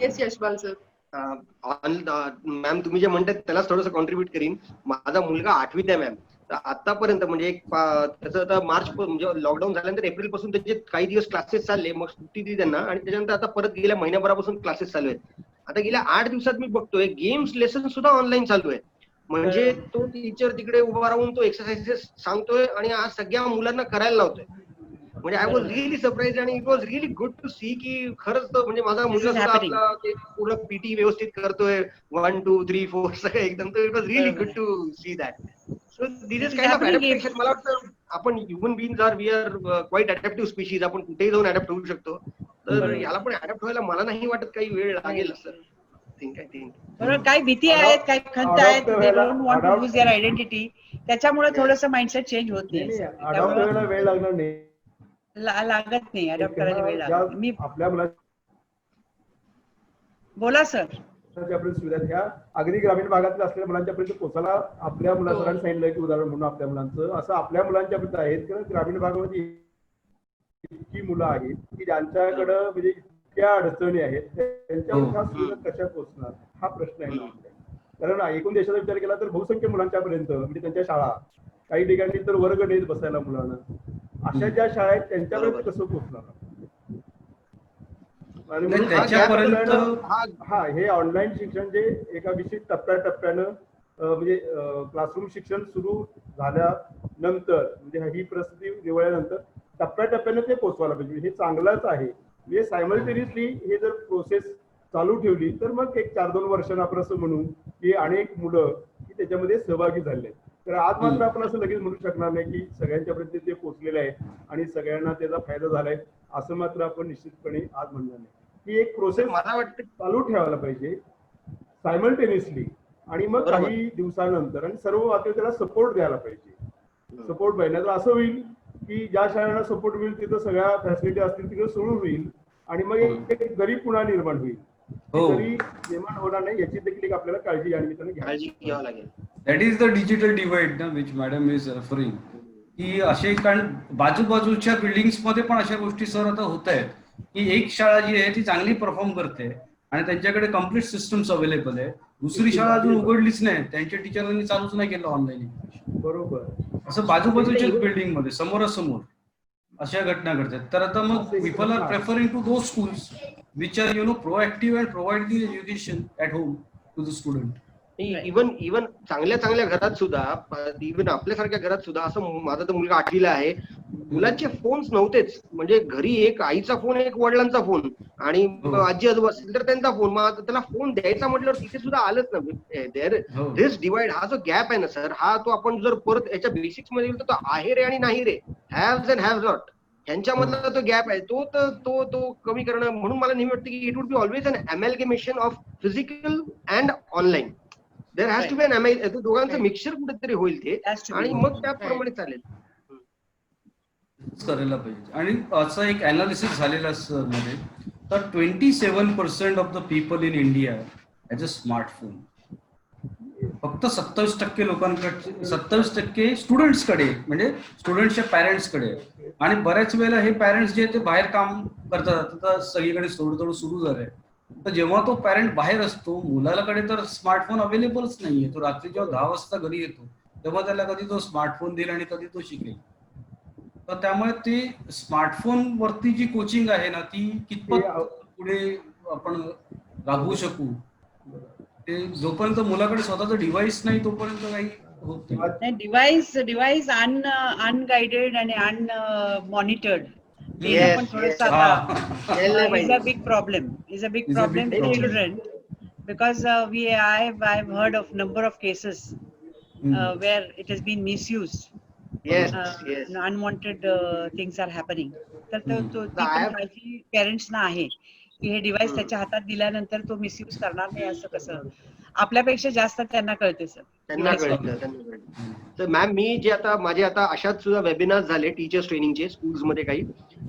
Speaker 1: Yes, Yashpal sir.
Speaker 4: Ma'am तुम्ही जे म्हणतात त्यालाच थोडंसं कॉन्ट्रीब्युट करीन. माझा मुलगा 8वीत आहे मॅम. तर आतापर्यंत म्हणजे त्याचं आता मार्च म्हणजे लॉकडाऊन झाल्यानंतर एप्रिल पासून त्याचे काही दिवस क्लासेस चालले, मग सुट्टी दिली त्यांना आणि त्याच्यानंतर आता परत गेल्या महिन्याभरापासून क्लासेस चालू आहेत. आता गेल्या 8 दिवसात मी बघतोय गेम्स लेसन सुद्धा ऑनलाईन चालू आहे. म्हणजे तो टीचर तिकडे उभा राहून तो एक्सरसाइजेस सांगतोय आणि आज सगळ्या मुलांना करायला लावतोय. म्हणजे आय वॉज रिअली सरप्राईज आणि it was really good to see की खरंच म्हणजे माझा मुलगा सुद्धा आपला ते पूर्ण पीटी व्यवस्थित करतोय 1 2 3 4 सगळं एकदम. तर it was really good to see that. So this is kind of adaptation. मला वाटतं आपण human beings are we are quite adaptive species. आपण कुठेही जाऊन अडॅप्ट होऊ शकतो. तर याला पण अडॅप्ट व्हायला मला नाही वाटत काही वेळ लागेल असं. आय थिंक
Speaker 2: बरोबर. काही भीती आहेत, काही खंत आहेत, they don't want to lose their identity. त्याच्यामुळे थोडंसं माइंडसेट चेंज होत नाही.
Speaker 3: अडॉप्ट व्हायला वेळ लागणार नाही.
Speaker 2: लागत नाही, अडॉप्ट करायला वेळ लागत नाही. मी
Speaker 3: आपल्या मुलांच्या
Speaker 2: बोला सर.
Speaker 3: सुविधा ह्या अगदी ग्रामीण भागातील असलेल्या मुलांच्यापर्यंत पोहोचायला आपल्या मुलांना सांगितलं की उदाहरण म्हणून आपल्या मुलांचं असं आपल्या मुलांच्यापर्यंत आहेत की ग्रामीण भागामध्ये इतकी मुलं आहेत की ज्यांच्याकडं म्हणजे इतक्या अडचणी आहेत, त्यांच्यापर्यंत ह्या सुविधा कशा पोहोचणार हा प्रश्न आहे. कारण एकूण देशाचा विचार केला तर बहुसंख्य मुलांच्यापर्यंत म्हणजे त्यांच्या शाळा, काही ठिकाणी तर वर्ग नाहीत बसायला मुलांना, अशा ज्या शाळा आहेत त्यांच्यापर्यंत कसं पोहोचणार. आणि हे ऑनलाईन शिक्षण जे एका विशिष्ट टप्प्याटप्प्यानं म्हणजे क्लासरूम शिक्षण सुरू झाल्यानंतर म्हणजे ही परिस्थिती निवळल्यानंतर टप्प्याटप्प्यानं ते पोहोचवायला पाहिजे. हे चांगलंच आहे. म्हणजे सायमल्टेनियसली हे जर प्रोसेस चालू ठेवली तर मग एक 4-2 वर्षांना आपण असं म्हणू की अनेक मुलं की त्याच्यामध्ये सहभागी झाले. तर आज मात्र आपण असं लगेच म्हणू शकणार नाही की सगळ्यांच्यापर्यंत ते पोहोचलेलं आहे आणि सगळ्यांना त्याचा फायदा झालाय असं मात्र आपण निश्चितपणे आज म्हणणार नाही. ही एक प्रोसेस मला वाटतं चालू ठेवायला पाहिजे सायमल्टेनियसली आणि मग काही दिवसानंतर आणि सर्व मात्र त्याला सपोर्ट द्यायला पाहिजे. सपोर्ट पाहिजे तर असं होईल की ज्या शाळांना सपोर्ट होईल तिथं सगळ्या फॅसिलिटी असतील तिकडे सुरू होईल आणि मग एक गरीब पुन्हा निर्माण होईल. तरी निर्माण होणार नाही याची देखील एक आपल्याला काळजी या निमित्ताने घ्यावी लागेल.
Speaker 5: That is the digital divide ना विच मॅडम इज रेफरिंग. की असे कारण बाजूबाजूच्या बिल्डिंग्स मध्ये पण अशा गोष्टी सर आता होत आहेत की एक शाळा जी आहे ती चांगली परफॉर्म करते आणि त्यांच्याकडे कम्प्लीट सिस्टम्स अवेलेबल आहे. दुसरी शाळा अजून उघडलीच नाही, त्यांच्या टीचरांनी चालूच नाही केलं ऑनलाईन.
Speaker 3: बरोबर.
Speaker 5: असं बाजूबाजूच्या बिल्डिंग मध्ये समोरासमोर अशा घटना घडतात. तर आता मग people are preferring to those schools which are proactive and provide the education at home to the student.
Speaker 4: Even चांगल्या घरात सुद्धा, इवन आपल्यासारख्या घरात सुद्धा असं माझा तर मुलगा 8वीला आहे, मुलांचे फोन्स नव्हतेच. म्हणजे घरी एक आईचा फोन, एक वडिलांचा फोन आणि आजी आजोबा असेल तर त्यांचा फोन. मग त्याला फोन द्यायचा म्हटल्यावर तिथे सुद्धा आलंच ना. दिस डिवाइड हा जो गॅप आहे ना सर, हा तो आपण जर परत याच्या बेसिक्स मध्ये गेलो तर तो आहे रे आणि नाही रे, हॅव्स अँड हॅव्स नॉट ह्यांच्यामधला तो गॅप आहे तो कमी करणं. म्हणून मला नेहमी वाटतं की it would be always an amalgamation of physical and online. There has to be an दोघांचं मिक्सचर कुठेतरी होईल ते आणि मग त्याप्रमाणे चालेल.
Speaker 5: करायला पाहिजे. आणि असं एक अनालिसिस झालेला सर मध्ये तर 27% of the people in India has a smartphone. फक्त 27% लोकांकडे, 27% स्टुडंट्सकडे म्हणजे स्टुडंट्सच्या पॅरेंट्सकडे. आणि बऱ्याच वेळेला हे पॅरेंट्स जे ते बाहेर काम करतात, आता सगळीकडे थोडं सुरू झालंय. तर जेव्हा तो पॅरेंट बाहेर असतो, मुलाकडे तर स्मार्टफोन अवेलेबलच नाहीये. तो रात्री जेव्हा 10 वाजता घरी येतो तेव्हा त्याला कधी तो स्मार्टफोन देईल आणि कधी तो शिकेल. तर त्यामुळे ते स्मार्टफोन वरती जी कोचिंग आहे ना ती कितपत पुढे आपण राबवू शकू, ते जोपर्यंत मुलाकडे स्वतःचं डिव्हाइस नाही तोपर्यंत काही होत नाही.
Speaker 2: डिव्हाइस अनगाइडेड आणि अनमॉनिटर्ड is a big problem for children because I've heard of number of cases where it has been misused. Unwanted things are happening. तर ती पण काळजी पेरेंट्सना आहे की हे डिव्हाइस त्याच्या हातात दिल्यानंतर तो मिसयूज करणार नाही. असं कसं आपल्यापेक्षा जास्त त्यांना कळते सर.
Speaker 4: त्यांना कळतं. तर मॅम मी जे आता माझे आता अशाच सुद्धा वेबिनार झाले टीचर्स ट्रेनिंगचे स्कूल्समध्ये काही,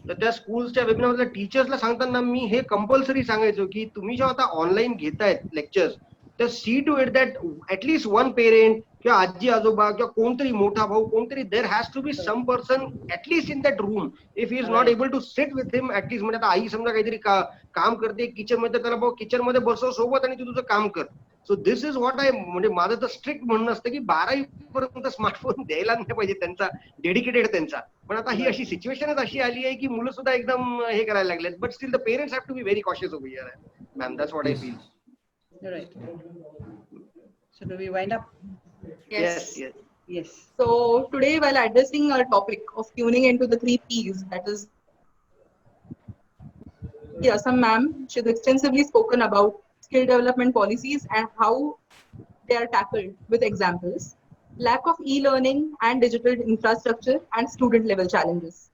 Speaker 4: तर त्या स्कूल्सच्या वेबिनारला टीचर्सला सांगताना मी हे कंपल्सरी सांगायचो की तुम्ही जेव्हा आता ऑनलाईन घेतायत लेक्चर्स, तर see to it that at least one parent किंवा आजी आजोबा किंवा कोणतरी मोठा भाऊ कोणतरी there has to be some person at least in that room if he is not able to sit with him at least. म्हणजे आता आई समजा काहीतरी काम करते किचन मध्ये, त्याला भाऊ किचन मध्ये बसव सोबत आणि तू तुझं काम कर. सो दिस इज व्हॉट आय, म्हणजे माझं तर स्ट्रिक्ट म्हणणं असतं की 12वी पर्यंत स्मार्टफोन द्यायला नाही पाहिजे त्यांचा, डेडिकेटेड त्यांचा. पण आता ही अशी सिच्युएशनच अशी आली आहे की मुलं सुद्धा एकदम हे करायला लागलेत. But still the parents have to be very cautious over here ma'am. That's what I feel.
Speaker 2: Right. So do we wind up?
Speaker 4: Yes.
Speaker 2: Yes.
Speaker 1: So today, while addressing our topic of tuning into the 3 Ps, that is, Asam ma'am, she's extensively spoken about skill development policies and how they are tackled with examples, lack of e-learning and digital infrastructure, and student level challenges.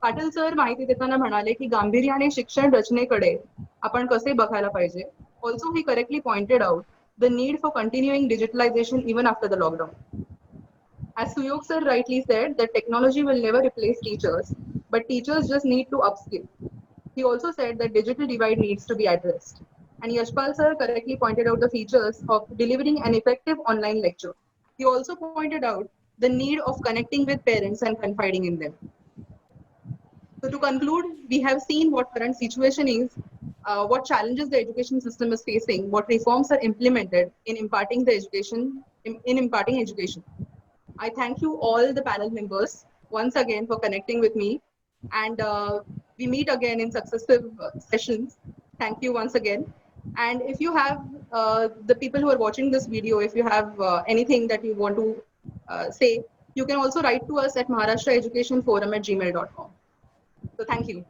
Speaker 1: Patil sir माहिती देताना म्हणाले की गांभीर्याने शिक्षण रचनेकडे आपण कसे बघायला पाहिजे. Also, he correctly pointed out the need for continuing digitalization even after the lockdown. As Suyog sir rightly said, that technology will never replace teachers, but teachers just need to upskill. He also said that digital divide needs to be addressed. And Yashpal sir correctly pointed out the features of delivering an effective online lecture. He also pointed out the need of connecting with parents and confiding in them. So to conclude, we have seen what current situation is, what challenges the education system is facing, what reforms are implemented in imparting the education, in imparting education. I thank you all the panel members once again for connecting with me, and we meet again in successive sessions. Thank you once again. And if you have the people who are watching this video, if you have anything that you want to say, you can also write to us at maharashtraeducationforum@gmail.com. So thank you.